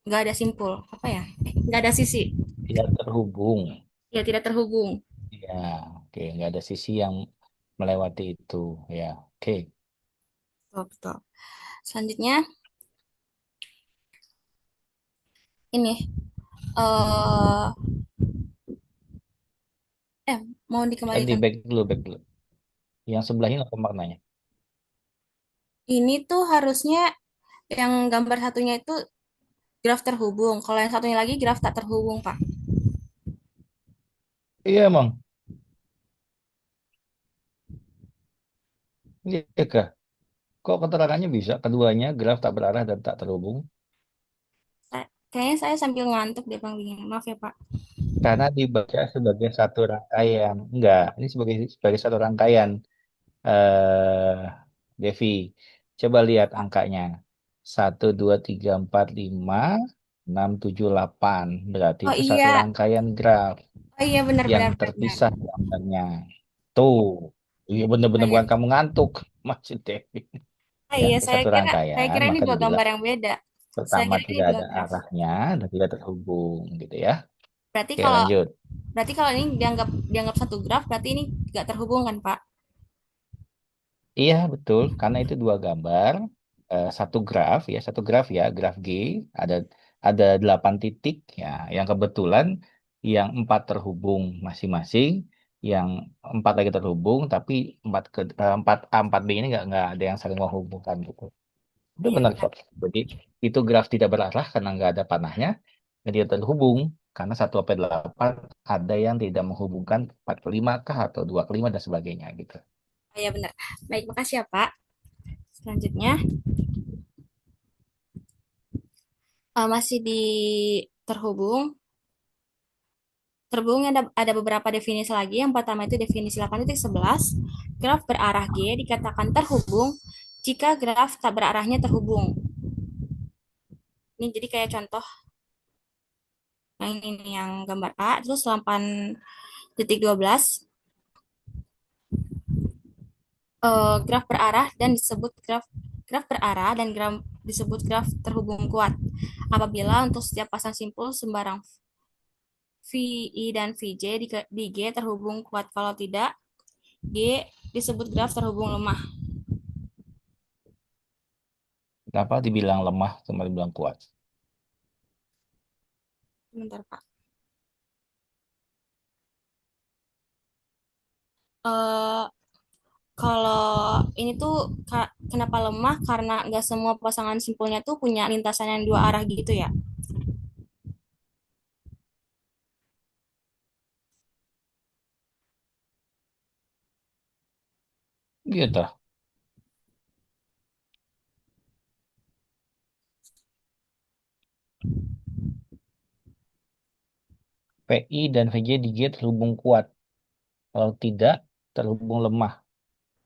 enggak ada simpul. Apa ya? Enggak ada sisi. Tidak terhubung. Ya tidak terhubung. Ya, oke, nggak ada sisi yang melewati itu. Ya, oke. Betul, betul. Selanjutnya ini eh eh mau Tadi dikembalikan. back dulu. Yang sebelah ini apa maknanya? Ini tuh harusnya yang gambar satunya itu graf terhubung. Kalau yang satunya lagi graf tak terhubung, Pak. Iya, emang. Iya kah? Kok keterangannya bisa keduanya graf tak berarah dan tak terhubung? Kayaknya saya sambil ngantuk deh, Bang Bingin. Maaf ya, Pak. Karena dibaca sebagai satu rangkaian. Enggak, ini sebagai sebagai satu rangkaian. eh Devi, coba lihat angkanya. 1 2 3 4 5 6 7 8. Berarti Oh itu satu iya, rangkaian graf oh iya benar yang benar benar benar. terpisah gambarnya. Tuh, iya Oh bener-bener iya. bukan kamu ngantuk, Maksud Devi. Oh Ya, iya, satu saya rangkaian, kira ini maka dua dibilang gambar yang beda. Saya pertama kira ini tidak dua ada graf. arahnya dan tidak terhubung, gitu ya. Berarti Oke, kalau lanjut. berarti kalau ini dianggap dianggap satu graf, berarti ini nggak terhubung kan, Pak? Iya, betul. Karena itu dua gambar, satu graf ya, graf G, ada 8 titik ya, yang kebetulan yang 4 terhubung masing-masing, yang 4 lagi terhubung, tapi 4 A 4 B ini nggak ada yang saling menghubungkan gitu. Itu Iya benar benar. kok. Jadi itu graf tidak berarah karena nggak ada panahnya, dan tidak terhubung. Karena 1/8 ada yang tidak menghubungkan 4/5 kah atau 2/5 dan sebagainya gitu. Oh, ya benar. Baik, makasih ya Pak. Selanjutnya, masih di terhubung. Terhubung ada beberapa definisi lagi. Yang pertama itu definisi 8.11. Graf berarah G dikatakan terhubung jika graf tak berarahnya terhubung. Ini jadi kayak contoh yang ini yang gambar A, terus 8.12 graf berarah dan disebut graf graf berarah dan graf disebut graf terhubung kuat apabila untuk setiap pasang simpul sembarang VI dan VJ di G terhubung kuat. Kalau tidak, G disebut graf terhubung lemah. Kenapa dibilang lemah, cuma dibilang kuat? Sebentar, Pak. Eh, Kalau ini tuh kenapa lemah? Karena nggak semua pasangan simpulnya tuh punya lintasan yang dua arah gitu ya. Gitu. PI dan VJ di G terhubung kuat. Kalau tidak, terhubung lemah.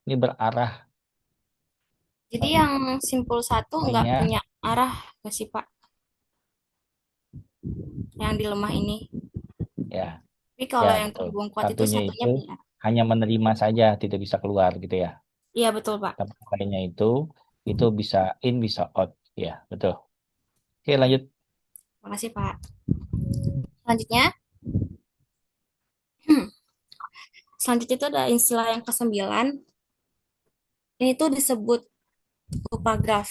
Ini berarah. Jadi yang simpul satu nggak Artinya, punya arah nggak sih Pak? Yang di lemah ini. ya, Tapi ya kalau yang betul. terhubung kuat itu Satunya satunya itu punya. hanya menerima saja, tidak bisa keluar gitu ya. Iya betul Pak. Tapi lainnya itu bisa in, bisa out. Ya, betul. Oke, lanjut. Makasih Pak. Selanjutnya, selanjutnya itu ada istilah yang ke-9. Ini tuh disebut upagraf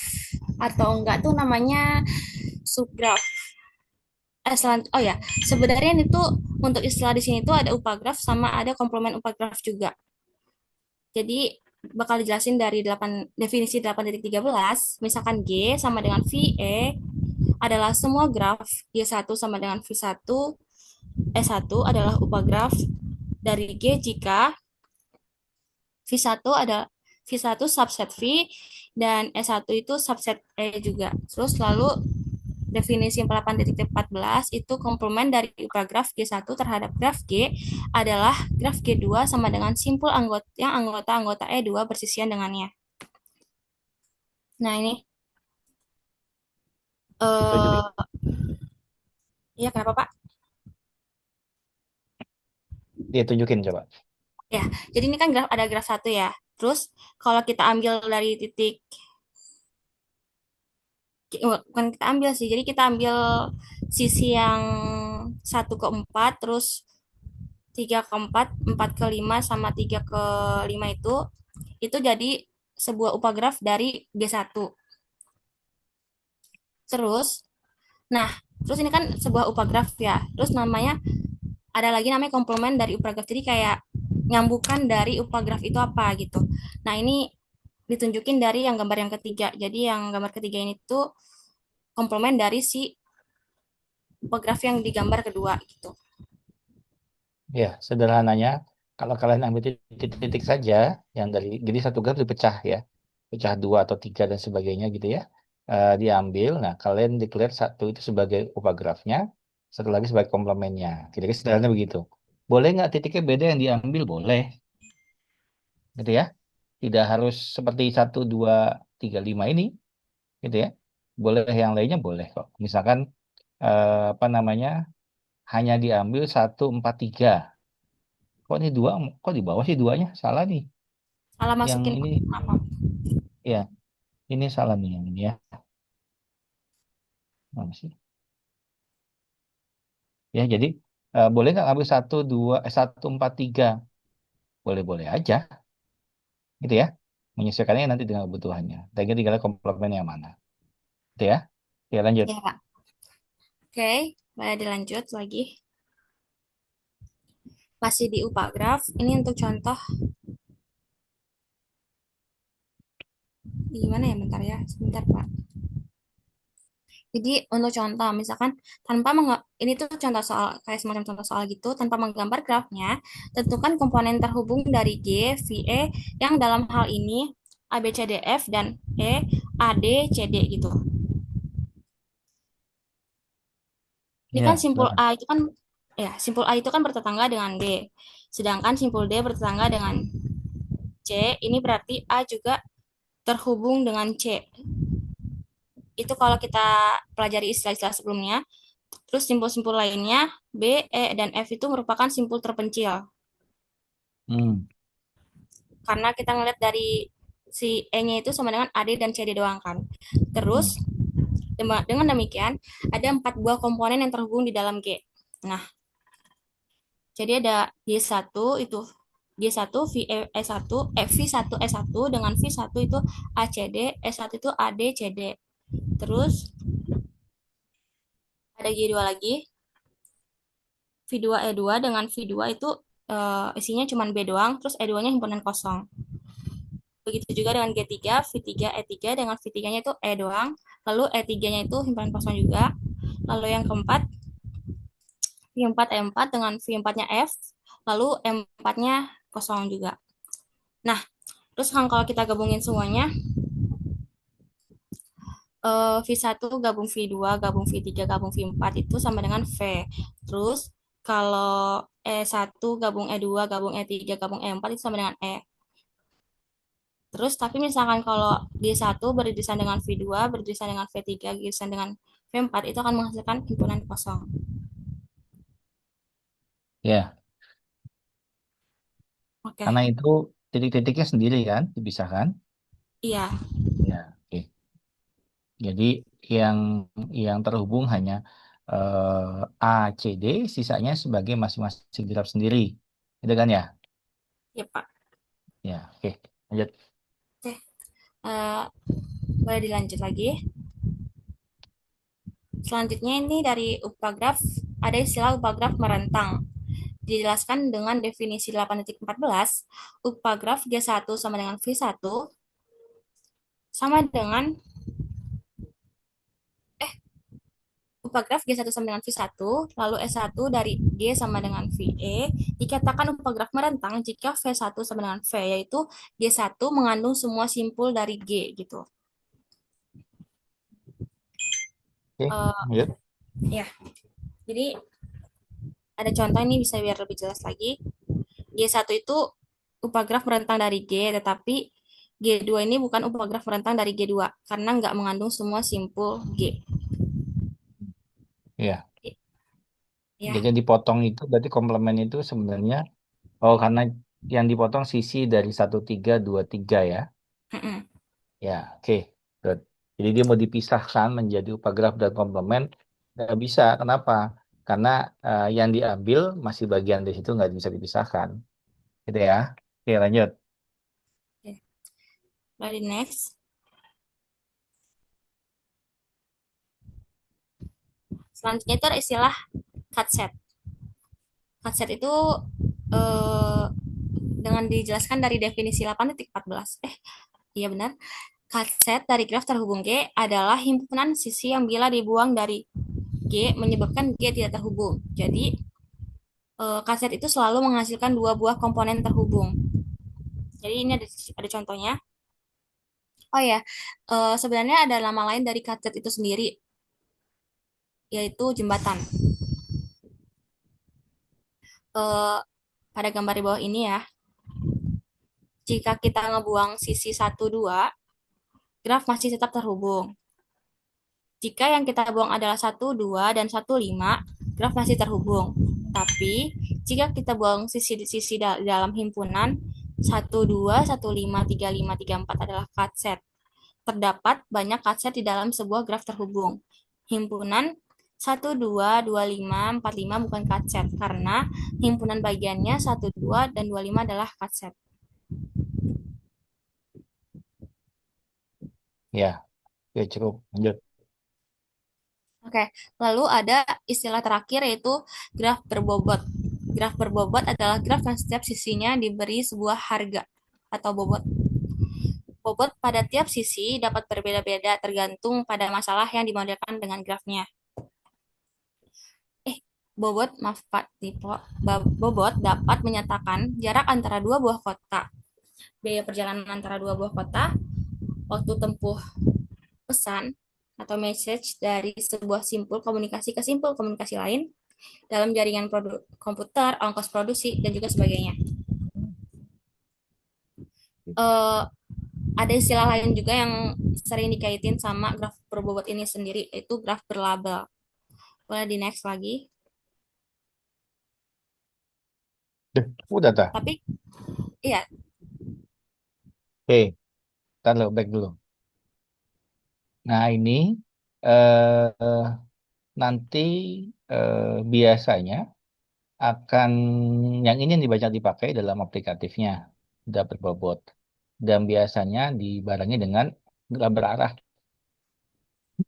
atau enggak tuh namanya subgraf. Oh ya, sebenarnya ini tuh untuk istilah di sini tuh ada upagraf sama ada komplement upagraf juga. Jadi bakal dijelasin dari definisi 8.13. Misalkan G sama dengan VE adalah semua graf Y1 sama dengan V1, E1 adalah upagraf dari G jika V1 ada V1 subset V dan E1 itu subset E juga. Terus lalu definisi 8.14 itu komplement dari upagraf G1 terhadap graf G adalah graf G2 sama dengan simpul anggota-anggota E2 bersisian dengannya. Nah, ini Tunjukin. eh ya kenapa Pak? Dia tunjukin coba. Ya, jadi ini kan ada graf satu ya. Terus kalau kita ambil dari titik bukan kita ambil sih, jadi kita ambil sisi yang 1 ke 4, terus 3 ke 4, 4 ke 5 sama 3 ke 5 itu jadi sebuah upagraf dari G1. Terus, nah, terus ini kan sebuah upagraf ya. Terus namanya ada lagi namanya komplement dari upagraf. Jadi kayak nyambukan dari upagraf itu apa gitu. Nah, ini ditunjukin dari yang gambar yang ketiga. Jadi yang gambar ketiga ini tuh komplement dari si upagraf yang digambar kedua gitu. Ya, sederhananya, kalau kalian ambil titik-titik saja, yang dari, jadi satu graf dipecah ya, pecah 2 atau 3 dan sebagainya gitu ya, diambil, nah kalian declare satu itu sebagai upagrafnya, satu lagi sebagai komplemennya, kira-kira sederhana begitu. Boleh nggak titiknya beda yang diambil? Boleh, gitu ya. Tidak harus seperti 1, 2, 3, 5 ini, gitu ya. Boleh yang lainnya boleh kok. Misalkan, apa namanya, hanya diambil 1, 4, 3. Kok ini 2? Kok di bawah sih duanya? Salah nih. Salah Yang masukin ini, apa? ya, ini salah nih yang ini ya. Mana sih? Ya, jadi boleh nggak ngambil 1, 2, 1, 4, 3? Boleh-boleh aja, gitu ya. Menyesuaikannya nanti dengan kebutuhannya. Dan tinggal komplement yang mana, gitu ya. Ya, lanjut. Ya, Pak. Oke, boleh dilanjut lagi. Masih di upagraf. Ini untuk contoh gimana ya bentar ya. Sebentar, Pak. Jadi untuk contoh, misalkan ini tuh contoh soal kayak semacam contoh soal gitu, tanpa menggambar grafnya, tentukan komponen terhubung dari G, VE yang dalam hal ini A, B, C, D, F dan E, A, D, C, D gitu. Ini kan Ya, simpul silakan. A itu kan simpul A itu kan bertetangga dengan D. Sedangkan simpul D bertetangga dengan C, ini berarti A juga terhubung dengan C. Itu kalau kita pelajari istilah-istilah sebelumnya. Terus simpul-simpul lainnya, B, E, dan F itu merupakan simpul terpencil. Hmm. Karena kita ngeliat dari si E-nya itu sama dengan AD dan CD doang kan. Hmm. Terus, dengan demikian, ada 4 buah komponen yang terhubung di dalam G. Nah, jadi ada G1 itu G1 VE1 V1 E1 dengan V1 itu ACD, E1 itu AD CD. Terus ada G2 lagi, V2 E2 dengan V2 itu isinya cuma B doang, terus E2-nya himpunan kosong. Begitu juga dengan G3, V3, E3 dengan V3-nya itu E doang, lalu E3-nya itu himpunan kosong juga. Lalu yang keempat, V4, E4 dengan V4-nya F, lalu E4-nya kosong juga. Nah, terus kan kalau kita gabungin semuanya, V1 gabung V2, gabung V3, gabung V4 itu sama dengan V. Terus kalau E1 gabung E2, gabung E3, gabung E4 itu sama dengan E. Terus tapi misalkan kalau G1 beririsan dengan V2, beririsan dengan V3, beririsan dengan V4 itu akan menghasilkan himpunan kosong. Ya, Oke, karena itu titik-titiknya sendiri kan, dipisahkan. iya, Ya, oke. Jadi yang terhubung hanya A, C, D, sisanya sebagai masing-masing graf sendiri. Itu kan ya? ya Pak. Ya, oke. Lanjut. Oke, eh, boleh dilanjut lagi. Selanjutnya ini dari upagraf, ada istilah upagraf merentang. Dijelaskan dengan definisi 8.14, upagraf G1 sama dengan V1 sama dengan upagraf G1 sama dengan V1, lalu S1 dari G sama dengan VE, dikatakan upagraf merentang jika V1 sama dengan V, yaitu G1 mengandung semua simpul dari G gitu. Oke, Uh, lanjut. ya, jadi ada contoh ini bisa biar lebih jelas lagi. G1 itu upagraf merentang dari G, tetapi G2 ini bukan upagraf merentang dari G2 karena nggak mengandung semua simpul G. Ya, Ya, jadi yang dipotong itu berarti komplement itu sebenarnya, oh karena yang dipotong sisi dari 1323 ya. mm-mm. Ya, oke. Good. Jadi dia mau dipisahkan menjadi upagraf dan komplement, nggak bisa. Kenapa? Karena yang diambil masih bagian dari situ nggak bisa dipisahkan. Gitu ya. Oke, lanjut. Oke. Lalu next. Selanjutnya itu ada istilah cut set. Cut set itu eh, dengan dijelaskan dari definisi 8.14. Iya benar. Cut set dari graf terhubung G adalah himpunan sisi yang bila dibuang dari G menyebabkan G tidak terhubung. Jadi cut set itu selalu menghasilkan dua buah komponen terhubung. Jadi ini ada contohnya. Oh ya, sebenarnya ada nama lain dari cut set itu sendiri, yaitu jembatan. Eh, pada gambar di bawah ini ya, jika kita ngebuang sisi 1, 2, graf masih tetap terhubung. Jika yang kita buang adalah 1, 2, dan 1, 5, graf masih terhubung. Tapi, jika kita buang sisi-sisi dalam himpunan 1, 2, 1, 5, 3, 5, 3, 4 adalah cut set. Terdapat banyak cut set di dalam sebuah graf terhubung. Himpunan 1, 2, 2, 5, 4, 5 bukan cut set karena himpunan bagiannya 1, 2, dan 2, 5 adalah cut set. Ya, oke cukup. Lanjut. Oke, lalu ada istilah terakhir yaitu graf berbobot. Graf berbobot adalah graf yang setiap sisinya diberi sebuah harga atau bobot. Bobot pada tiap sisi dapat berbeda-beda tergantung pada masalah yang dimodelkan dengan grafnya. Eh, maaf Pak Tipo. Bobot dapat menyatakan jarak antara dua buah kota, biaya perjalanan antara dua buah kota, waktu tempuh pesan atau message dari sebuah simpul komunikasi ke simpul komunikasi lain dalam jaringan komputer, ongkos produksi, dan juga sebagainya. Eh, ada istilah lain juga yang sering dikaitin sama graf berbobot ini sendiri, yaitu graf berlabel. Boleh di next lagi. Udah dah. Tapi, iya, Oke, kita back dulu. Nah, ini eh, nanti biasanya akan yang ini yang banyak dipakai dalam aplikatifnya, dapat bobot. Dan biasanya dibarengi dengan graf berarah.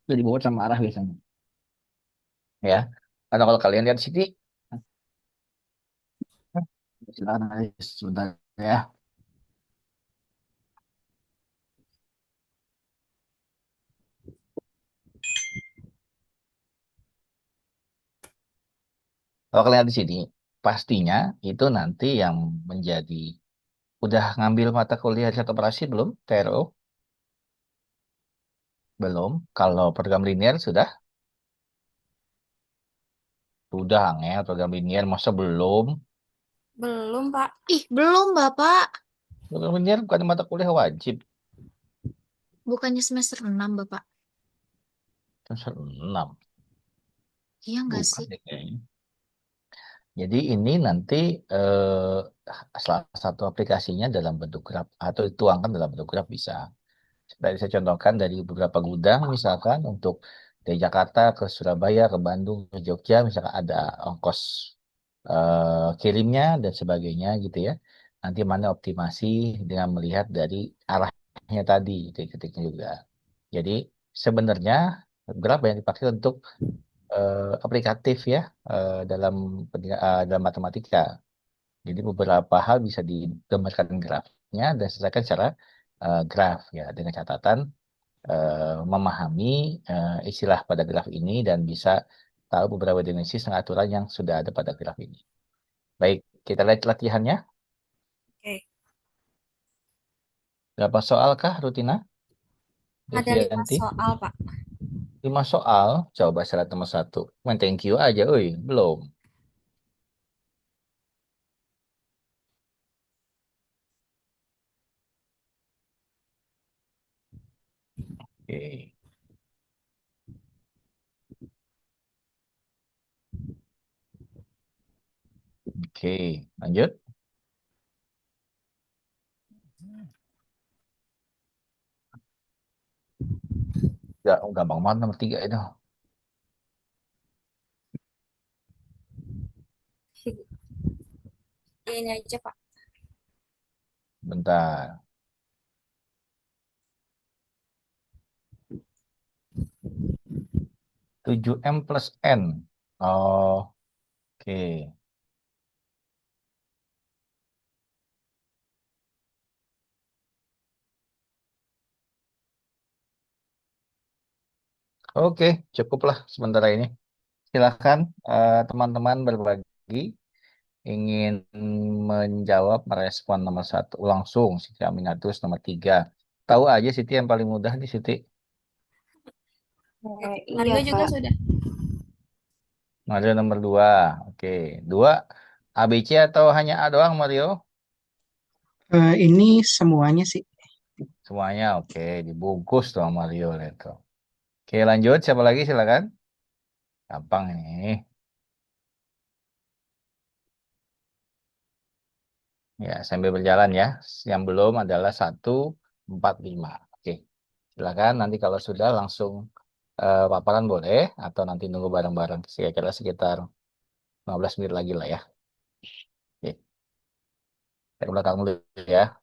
Jadi bobot sama arah biasanya. Ya, karena kalau kalian lihat di sini, silakan aja sebentar ya. Kalau kalian lihat di sini, pastinya itu nanti yang menjadi udah ngambil mata kuliah riset operasi belum? TRO? Belum. Kalau program linear sudah angel program linear masa belum? belum Pak. Ih, belum, Bapak. Program linear bukan mata kuliah wajib. Bukannya semester 6 Bapak. Semester 6. Iya nggak Bukan sih? deh kayaknya. Jadi ini nanti salah satu aplikasinya dalam bentuk graf atau dituangkan dalam bentuk graf bisa. Tadi saya contohkan dari beberapa gudang misalkan untuk dari Jakarta ke Surabaya, ke Bandung, ke Jogja, misalkan ada ongkos kirimnya dan sebagainya gitu ya. Nanti mana optimasi dengan melihat dari arahnya tadi, titik-titiknya juga. Jadi sebenarnya graf yang dipakai untuk aplikatif ya dalam matematika. Jadi beberapa hal bisa digambarkan grafnya dan selesaikan secara graf ya dengan catatan memahami istilah pada graf ini dan bisa tahu beberapa definisi dan aturan yang sudah ada pada graf ini. Baik, kita lihat latihannya. Oke. Berapa soal kah, Rutina? Ada 5 Devianti? soal Pak. 5 soal. Coba syarat nomor satu. Main thank you aja, oi. Belum. Oke, oke. Lanjut. Ya, oh, gampang banget nomor 3 itu. Ini aja Pak. Bentar. 7M plus N. Oh, oke. Oke, cukuplah sementara ini. Silahkan teman-teman berbagi. Ingin menjawab, merespon nomor satu langsung. Siti Aminatus nomor 3. Tahu aja Siti yang paling mudah di Siti. Iya, Mario juga Pak. sudah. Mario nomor 2. Oke, 2. ABC atau hanya A doang Mario? Ini semuanya sih. Semuanya oke, dibungkus dong Mario itu. Oke, lanjut. Siapa lagi silakan. Gampang ini. Ya, sambil berjalan ya. Yang belum adalah 145. Oke, silakan. Nanti kalau sudah langsung paparan boleh. Atau nanti nunggu bareng-bareng. Kira-kira sekitar 15 menit lagi lah ya. Oke, dari belakang dulu ya.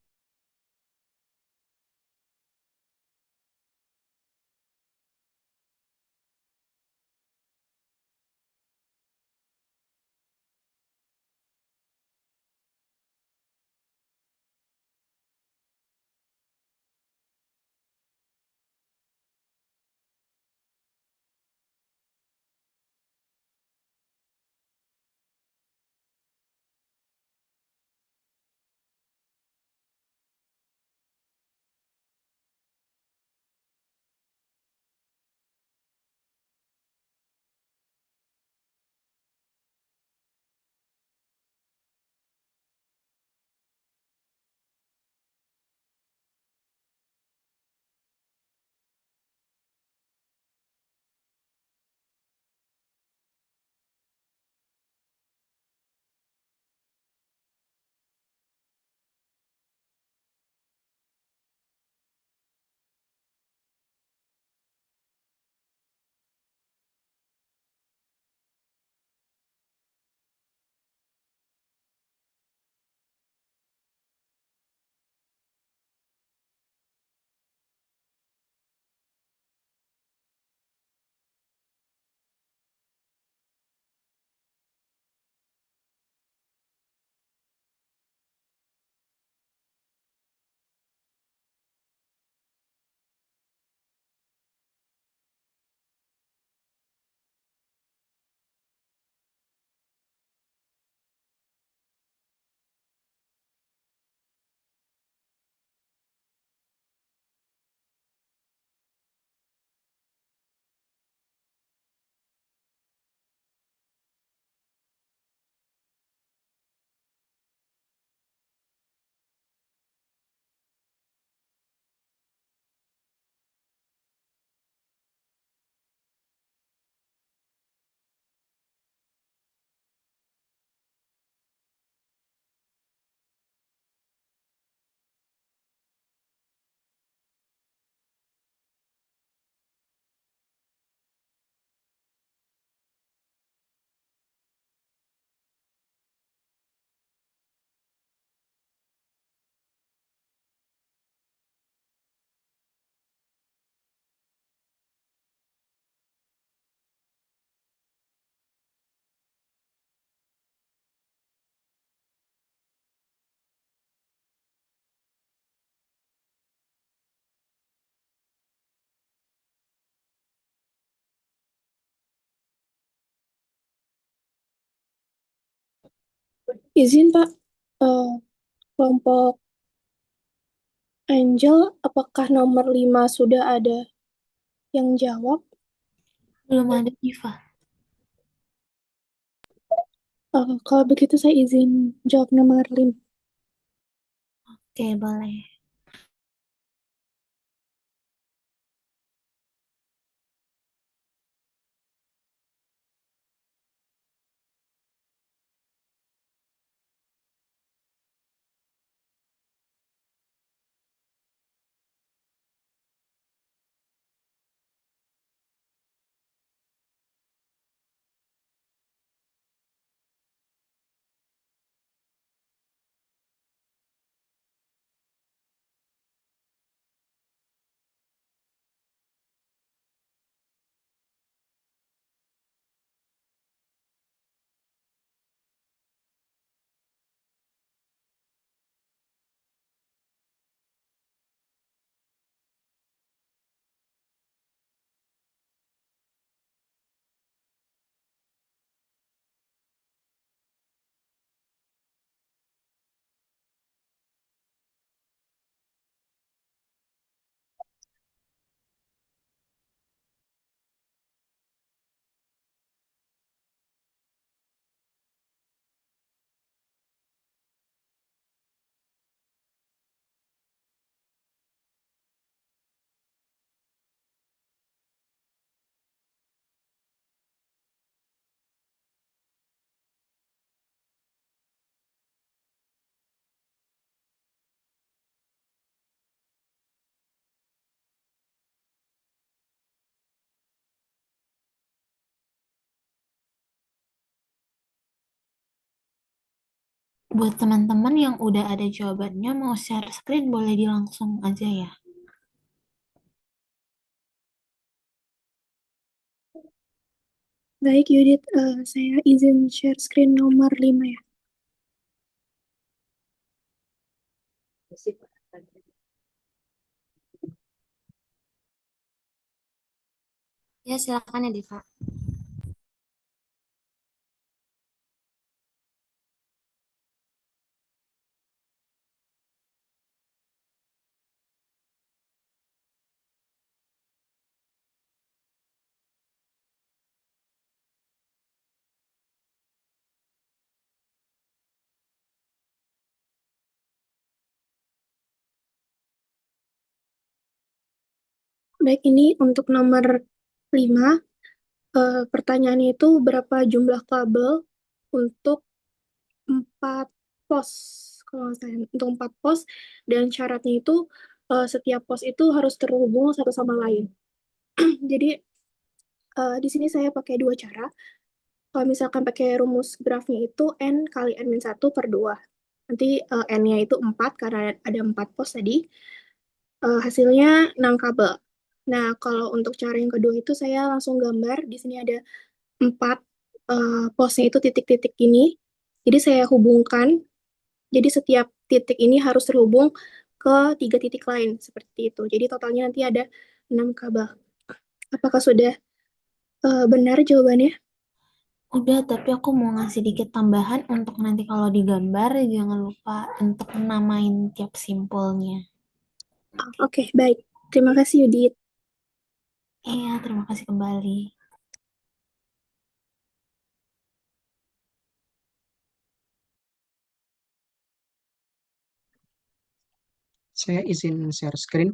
Izin Pak, Eh, kelompok Angel, apakah nomor 5 sudah ada yang jawab? Belum ada Diva. Kalau begitu saya izin jawab nomor 5. Oke, boleh. Buat teman-teman yang udah ada jawabannya, mau share screen boleh di langsung aja ya. Baik Yudit, saya izin share screen nomor 5 ya. Ya, silakan ya, Diva. Baik, ini untuk nomor 5, pertanyaannya itu berapa jumlah kabel untuk 4 pos, kalau nggak salah, untuk 4 pos, dan syaratnya itu setiap pos itu harus terhubung satu sama lain. Jadi di sini saya pakai dua cara. Kalau misalkan pakai rumus grafnya itu N kali N-1/2. Nanti N-nya itu 4 karena ada 4 pos tadi. Hasilnya 6 kabel. Nah, kalau untuk cara yang kedua itu saya langsung gambar. Di sini ada 4 posnya itu titik-titik ini. Jadi saya hubungkan. Jadi setiap titik ini harus terhubung ke 3 titik lain. Seperti itu. Jadi totalnya nanti ada 6 kabel. Apakah sudah benar jawabannya? Udah, tapi aku mau ngasih dikit tambahan untuk nanti kalau digambar, jangan lupa untuk namain tiap simpulnya. Oke, baik. Terima kasih Yudit. Iya, terima kasih kembali. Saya izin share screen.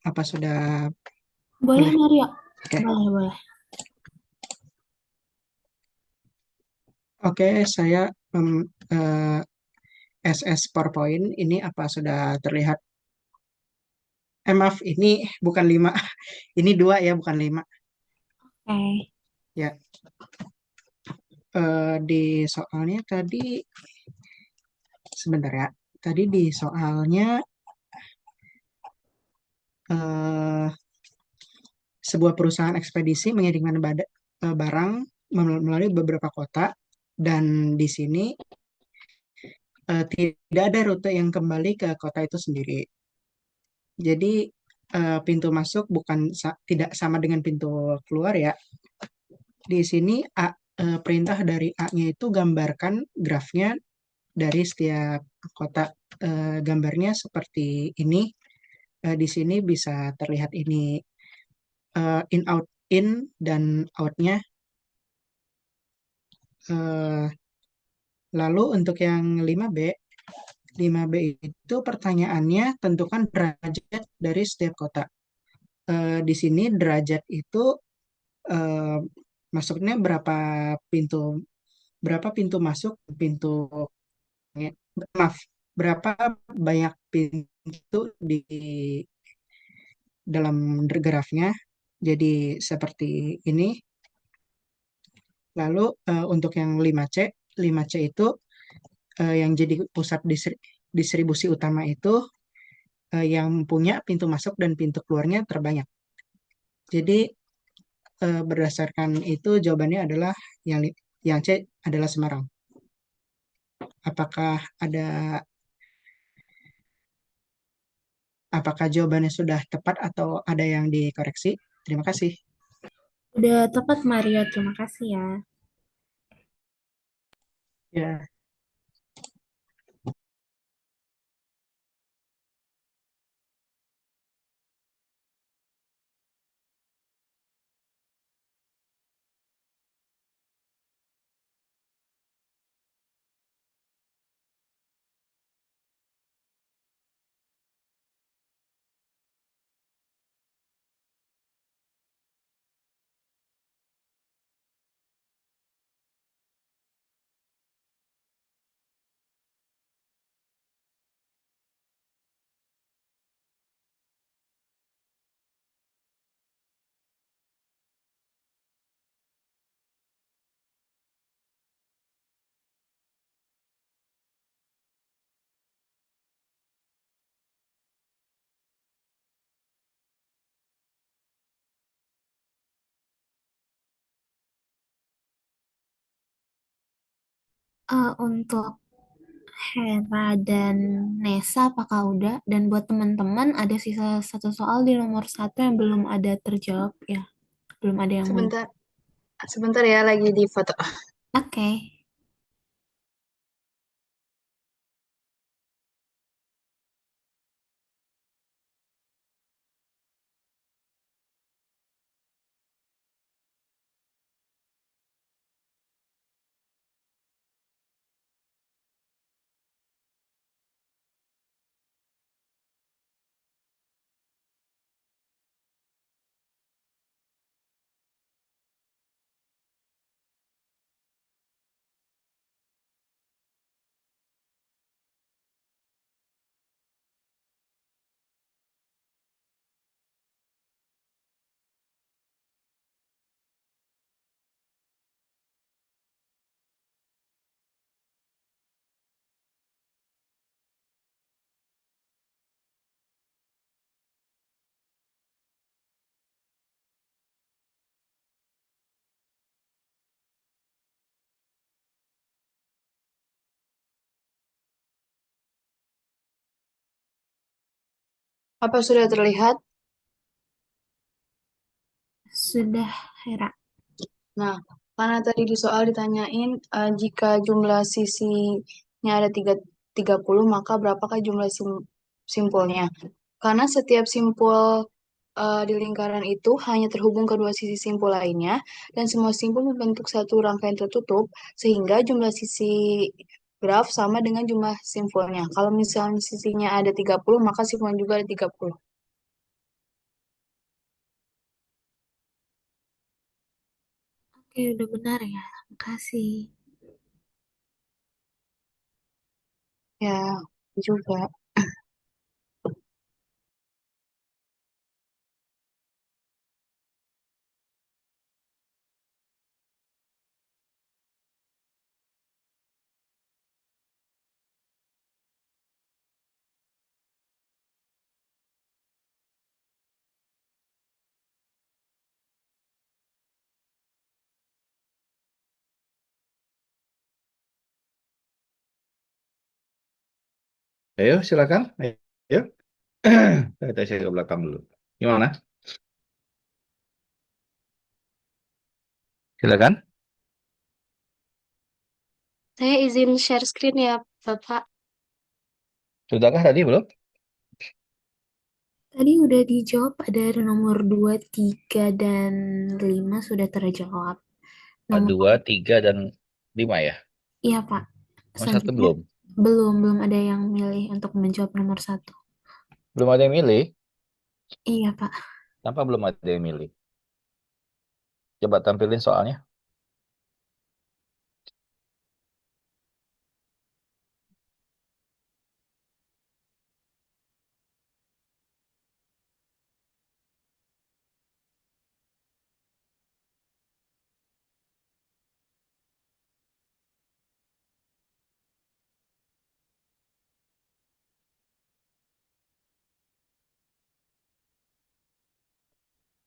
Apa sudah Boleh, boleh? Mario? Oke. Boleh, boleh. Oke, saya SS PowerPoint ini apa sudah terlihat? Maaf, ini bukan 5. Ini 2 ya, bukan 5. Oke. Ya. Di soalnya tadi sebentar ya. Tadi di soalnya sebuah perusahaan ekspedisi mengirimkan barang melalui beberapa kota, dan di sini tidak ada rute yang kembali ke kota itu sendiri. Jadi pintu masuk bukan tidak sama dengan pintu keluar ya. Di sini perintah dari A-nya itu gambarkan grafnya dari setiap kotak. Gambarnya seperti ini. Di sini bisa terlihat ini in out in dan outnya. Eh, Lalu untuk yang 5B itu pertanyaannya tentukan derajat dari setiap kotak. Di sini derajat itu eh, maksudnya pintu berapa pintu masuk, pintu maaf, berapa banyak pintu di dalam grafnya. Jadi seperti ini. Lalu untuk yang 5C itu yang jadi pusat distribusi utama itu yang punya pintu masuk dan pintu keluarnya terbanyak. Jadi berdasarkan itu jawabannya adalah yang C adalah Semarang. Apakah ada apakah jawabannya sudah tepat atau ada yang dikoreksi? Terima kasih. Udah tepat, Mario. Terima kasih ya. Ya, Untuk Hera dan Nesa, apakah udah? Dan buat teman-teman, ada sisa satu soal di nomor satu yang belum ada terjawab ya. Belum ada yang mau. Sebentar, sebentar ya, lagi di foto. Oke. Apa sudah terlihat? Sudah, Hera. Nah, karena tadi di soal ditanyain jika jumlah sisinya ada 30, maka berapakah jumlah simpulnya? Karena setiap simpul di lingkaran itu hanya terhubung kedua sisi simpul lainnya, dan semua simpul membentuk satu rangkaian tertutup, sehingga jumlah sisi graf sama dengan jumlah simpulnya. Kalau misalnya sisinya ada 30, maka simpulnya juga ada 30. Oke, udah benar ya. Makasih. Ya, juga. Ayo, silakan. Ayo. Kita tes ke belakang dulu. Gimana? Silakan. Saya izin share screen ya, Bapak. Sudahkah tadi belum? Tadi udah dijawab, ada nomor 2, 3, dan 5 sudah terjawab. Nomor, 2, 3, dan 5 ya. iya Pak. Nomor 1 Selanjutnya belum. belum ada yang milih untuk menjawab nomor 1. Belum ada yang milih. Iya Pak. Kenapa belum ada yang milih? Coba tampilin soalnya.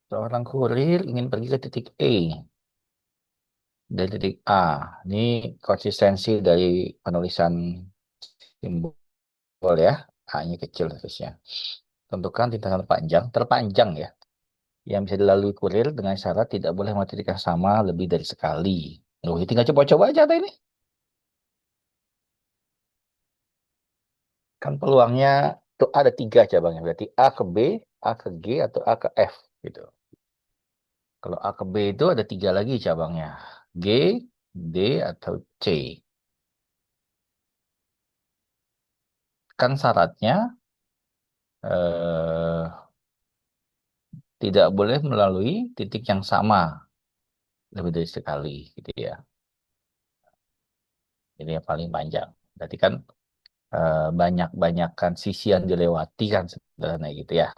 Seorang kurir ingin pergi ke titik E dari titik A. Ini konsistensi dari penulisan simbol ya. A-nya kecil terusnya. Tentukan rintangan terpanjang ya, yang bisa dilalui kurir dengan syarat tidak boleh mati titik yang sama lebih dari sekali. Loh, ini tinggal coba-coba aja ini. Kan peluangnya tuh ada 3 cabangnya. Berarti A ke B, A ke G, atau A ke F gitu. Kalau A ke B itu ada 3 lagi cabangnya. G, D, atau C. Kan syaratnya eh, tidak boleh melalui titik yang sama lebih dari sekali gitu ya. Ini yang paling panjang. Berarti kan banyak-banyakkan sisi yang dilewati kan sederhana gitu ya.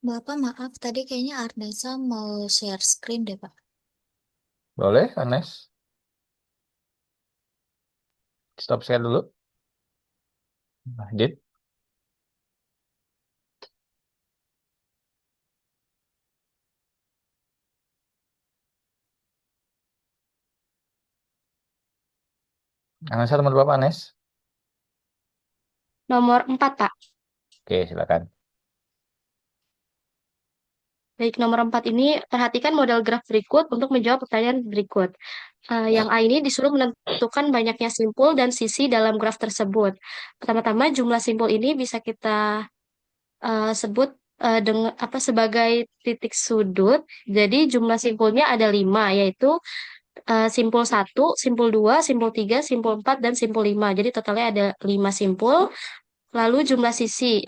Bapak maaf, tadi kayaknya Ardesa mau share screen deh, Pak. Boleh, Anes? Stop share dulu. Lanjut. Anes nomor berapa, Anes? Nomor 4, Pak. Oke, silakan. Baik, nomor 4 ini perhatikan model graf berikut untuk menjawab pertanyaan berikut. Yang A ini disuruh menentukan banyaknya simpul dan sisi dalam graf tersebut. Pertama-tama jumlah simpul ini bisa kita sebut dengan apa sebagai titik sudut. Jadi jumlah simpulnya ada 5, yaitu simpul 1, simpul 2, simpul 3, simpul 4, dan simpul 5. Jadi totalnya ada 5 simpul. Lalu jumlah sisi.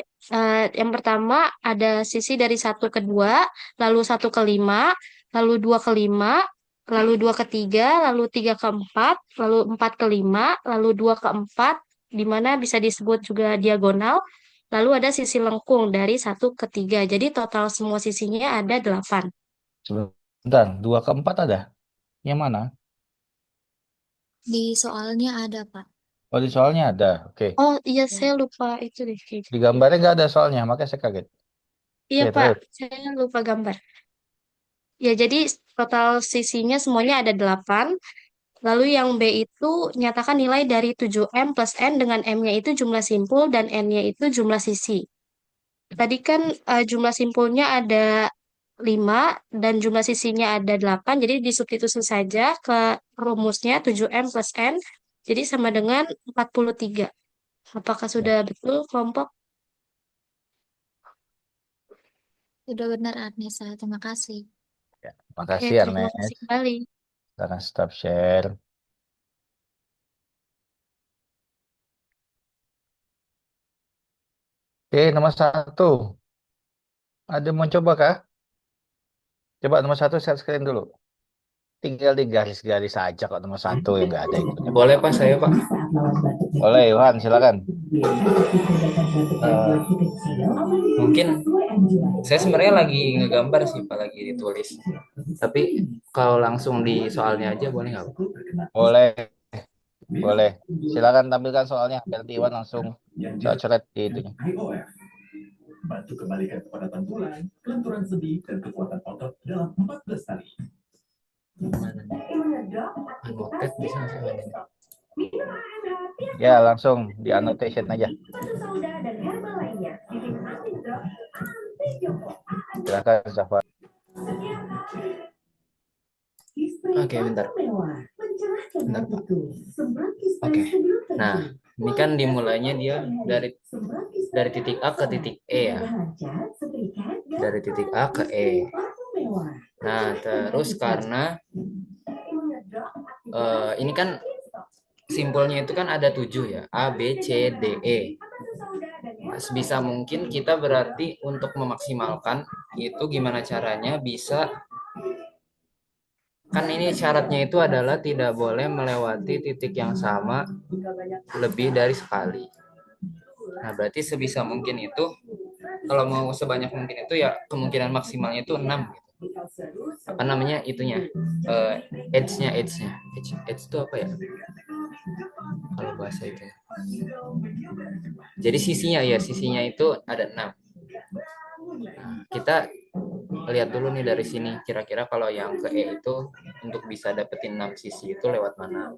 Yang pertama ada sisi dari 1 ke 2, lalu 1 ke 5, lalu 2 ke 5, lalu 2 ke 3, lalu 3 ke 4, lalu 4 ke 5, lalu 2 ke 4, di mana bisa disebut juga diagonal. Lalu ada sisi lengkung dari 1 ke 3. Jadi total semua sisinya ada 8. Sebentar, 2 ke 4 ada? Yang mana? Di soalnya ada, Pak. Oh, di soalnya ada. Oke. Oh iya, saya lupa itu deh kayaknya. Di gambarnya nggak ada soalnya, makanya saya kaget. Iya Oke, Pak, terus. saya lupa gambar. Ya, jadi total sisinya semuanya ada 8. Lalu yang B itu nyatakan nilai dari 7M plus N, dengan M-nya itu jumlah simpul dan N-nya itu jumlah sisi. Tadi kan jumlah simpulnya ada 5 dan jumlah sisinya ada 8. Jadi disubstitusi saja ke rumusnya 7M plus N. Jadi sama dengan 43. Apakah Ya, sudah betul kelompok? Sudah benar, Ardesa. Terima kasih. ya. Oke, Makasih, terima Ernest. kasih kembali. Silakan stop share. Oke, nomor 1. Ada mau coba kah? Coba nomor 1 share screen dulu. Tinggal di garis-garis saja kok nomor 1 yang nggak ada itunya. Boleh Pak, saya Pak. Boleh, Yohan, silakan. Eh, mungkin saya sebenarnya lagi ngegambar sih Pak, lagi ditulis. Tapi kalau langsung di soalnya aja boleh nggak Pak? Boleh. Boleh. Silakan tampilkan soalnya biar nanti Iwan langsung coret di itunya. Bantu kembalikan kepadatan tulang, kelenturan sendi, dan kekuatan otot dalam 14 hari. Mana nih? Annotate bisa nggak sih Wan ini? Ya, langsung di annotation aja. Silakan, Zafar. Oke, bentar. Bentar, Pak. Oke. Nah, ini kan dimulainya dia dari titik A ke titik E ya. Dari titik A ke E. Nah, terus karena ini kan simpulnya itu kan ada 7 ya. A, B, C, D, E. Nah, sebisa mungkin kita berarti untuk memaksimalkan itu gimana caranya bisa, kan ini syaratnya itu adalah tidak boleh melewati titik yang sama lebih dari sekali. Nah, berarti sebisa mungkin itu, kalau mau sebanyak mungkin itu ya kemungkinan maksimalnya itu 6 gitu. Apa namanya itunya? Edge-nya. Edge itu apa ya? Kalau bahasa itu. Jadi sisinya itu ada 6. Nah, kita lihat dulu nih dari sini, kira-kira kalau yang ke E itu untuk bisa dapetin 6 sisi itu lewat mana.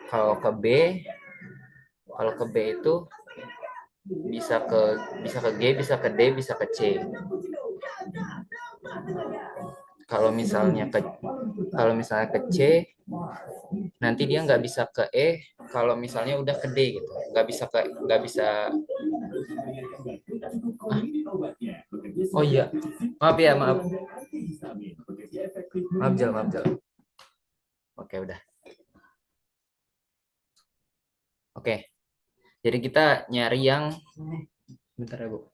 Kalau ke B itu bisa ke G, bisa ke D, bisa ke C. Kalau misalnya ke C, nanti dia nggak bisa ke E. Kalau misalnya udah ke D gitu, nggak bisa. Oh iya, maaf. Jal. Oke, udah. Oke, jadi kita nyari yang, bentar ya Bu,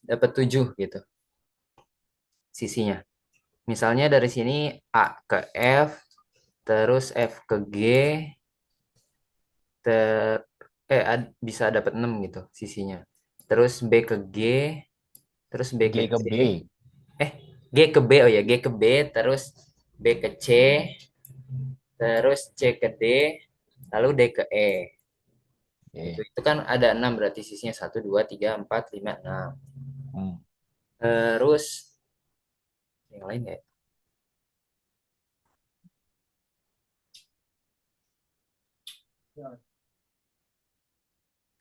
dapat 7 gitu sisinya. Misalnya dari sini A ke F, terus F ke G, bisa dapat 6 gitu sisinya. Terus B ke G, terus B G ke ke C. B. G ke B, G ke B, terus B ke C, terus C ke D, lalu D ke E. Itu kan ada 6 berarti sisinya 1, 2, 3, 4, 5, 6. Terus yang lain ya?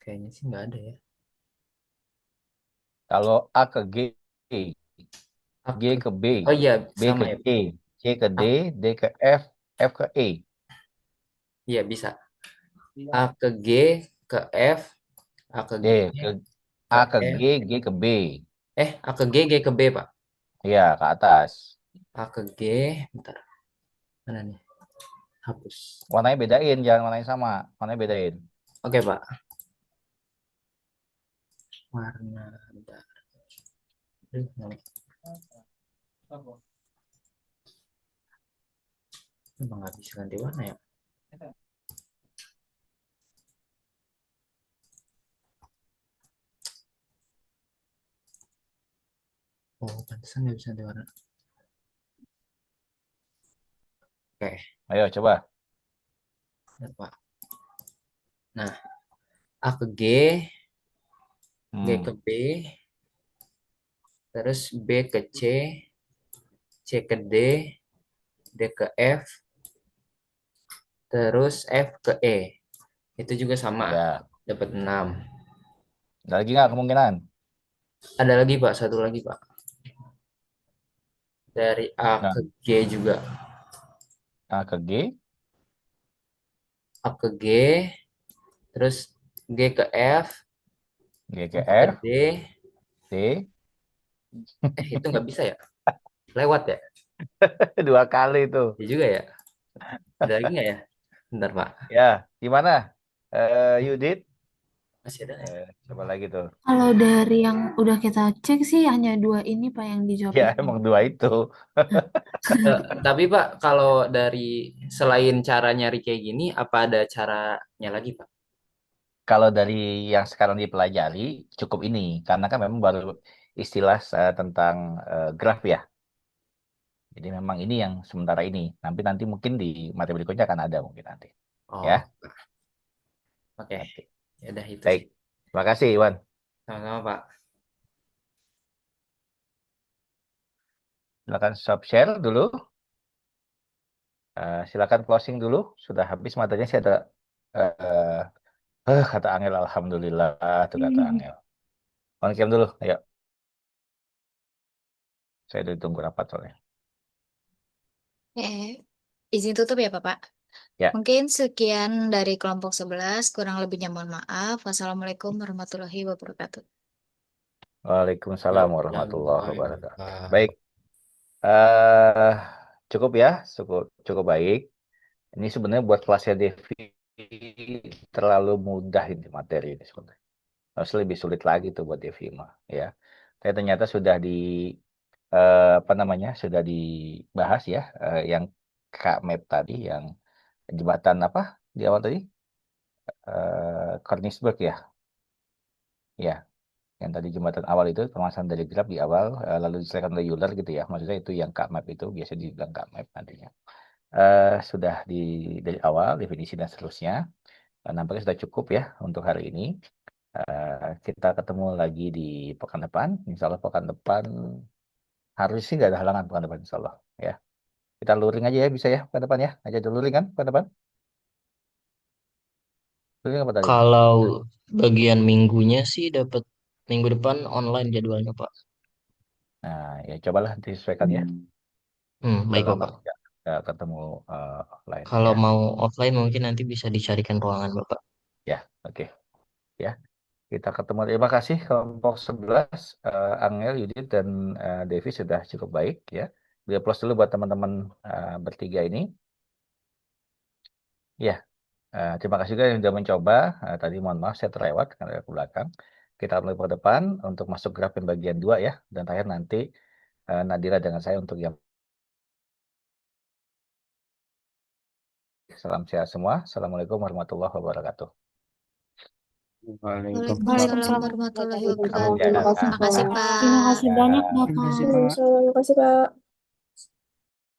Kayaknya sih nggak ada ya. Kalau A ke G, G ke B, Oh iya, B sama ke ya. C ke D, D ke F, F ke E. Iya, bisa. A ke G, ke F, A ke G, A ke F. G ke B. A ke G ke B, Pak. Iya, ke atas. A ke G, bentar. Mana nih? Hapus. Warnanya bedain, jangan warnanya sama. Warnanya bedain. Oke, Pak. Warna, bentar. Emang nggak bisa ganti warna ya? Oh, pantesan nggak bisa ganti warna. Oke. Ayo, coba. Pak. Nah, A ke G, G ke B, terus B ke C, C ke D, D ke F, terus F ke E. Itu juga sama, Ya. dapat 6. Ada lagi nggak kemungkinan? Ada lagi Pak, satu lagi Pak. Dari A ke G juga. A ke G. A ke G, terus G ke F, G ke F F, ke D. Itu nggak bisa ya? Lewat ya? 2 kali itu. Ya juga ya. Ada lagi nggak ya? Bentar Pak. Ya, gimana? Yudit? Masih ada ya? Coba lagi tuh. Kalau dari yang udah kita cek sih hanya 2 ini Pak yang dijawab. Ya, emang 2 itu. Tapi Pak, kalau dari selain cara nyari kayak gini, apa ada caranya lagi Pak? Kalau dari yang sekarang dipelajari, cukup ini. Karena kan memang baru istilah tentang graf ya. Jadi memang ini yang sementara ini. Nanti mungkin di materi berikutnya akan ada mungkin nanti. Oh, Ya. oke. Oke. Ya udah itu Baik. sih. Terima kasih, Iwan. Sama-sama, Pak. Silakan stop share dulu. Silakan closing dulu. Sudah habis materinya. Saya ada kata Angel, alhamdulillah tuh kata Angel. On cam dulu, ayo. Saya udah tunggu rapat soalnya. Izin tutup ya, Bapak. Ya. Mungkin sekian dari kelompok 11, kurang lebihnya mohon maaf. Wassalamualaikum warahmatullahi wabarakatuh. Waalaikumsalam warahmatullahi wabarakatuh. Waalaikumsalam. Baik. Cukup ya, cukup baik. Ini sebenarnya buat kelasnya Devi terlalu mudah ini materi ini sebenarnya. Harus lebih sulit lagi tuh buat Devi mah, ya. Tapi ternyata sudah sudah dibahas ya, yang Kak Map tadi, yang jembatan apa di awal tadi, Koenigsberg ya, ya. Yang tadi jembatan awal itu pemasangan dari graf di awal, lalu diselesaikan oleh Euler gitu ya. Maksudnya itu yang Kak Map itu biasa dibilang Kak Map nantinya. Sudah dari awal definisi dan seterusnya. Nampaknya sudah cukup ya untuk hari ini. Kita ketemu lagi di pekan depan. Insya Allah pekan depan harus sih nggak ada halangan pekan depan Insya Allah ya. Kita luring aja ya, bisa ya pekan depan ya. Aja dulu luring kan pekan depan. Luring apa tadi? Kalau bagian minggunya sih dapat minggu depan online jadwalnya, Pak. Nah ya cobalah disesuaikan ya. Udah Baik, lama Bapak. nggak ketemu offline Kalau ya. mau offline mungkin nanti bisa dicarikan ruangan, Bapak. Ya, oke. Ya, kita ketemu. Terima kasih kelompok 11, Angel, Yudit, dan Devi sudah cukup baik ya. Beli plus dulu buat teman-teman bertiga ini. Ya, terima kasih juga yang sudah mencoba. Tadi mohon maaf saya terlewat karena ke belakang. Kita mulai ke depan untuk masuk graf yang bagian 2 ya. Dan terakhir nanti Nadira dengan saya untuk yang salam sehat semua. Assalamualaikum warahmatullahi wabarakatuh. Waalaikumsalam warahmatullahi wabarakatuh. Salam sehat. Terima kasih, Pak. Terima kasih banyak, Terima Bapak. kasih, Pak. Terima kasih, Pak.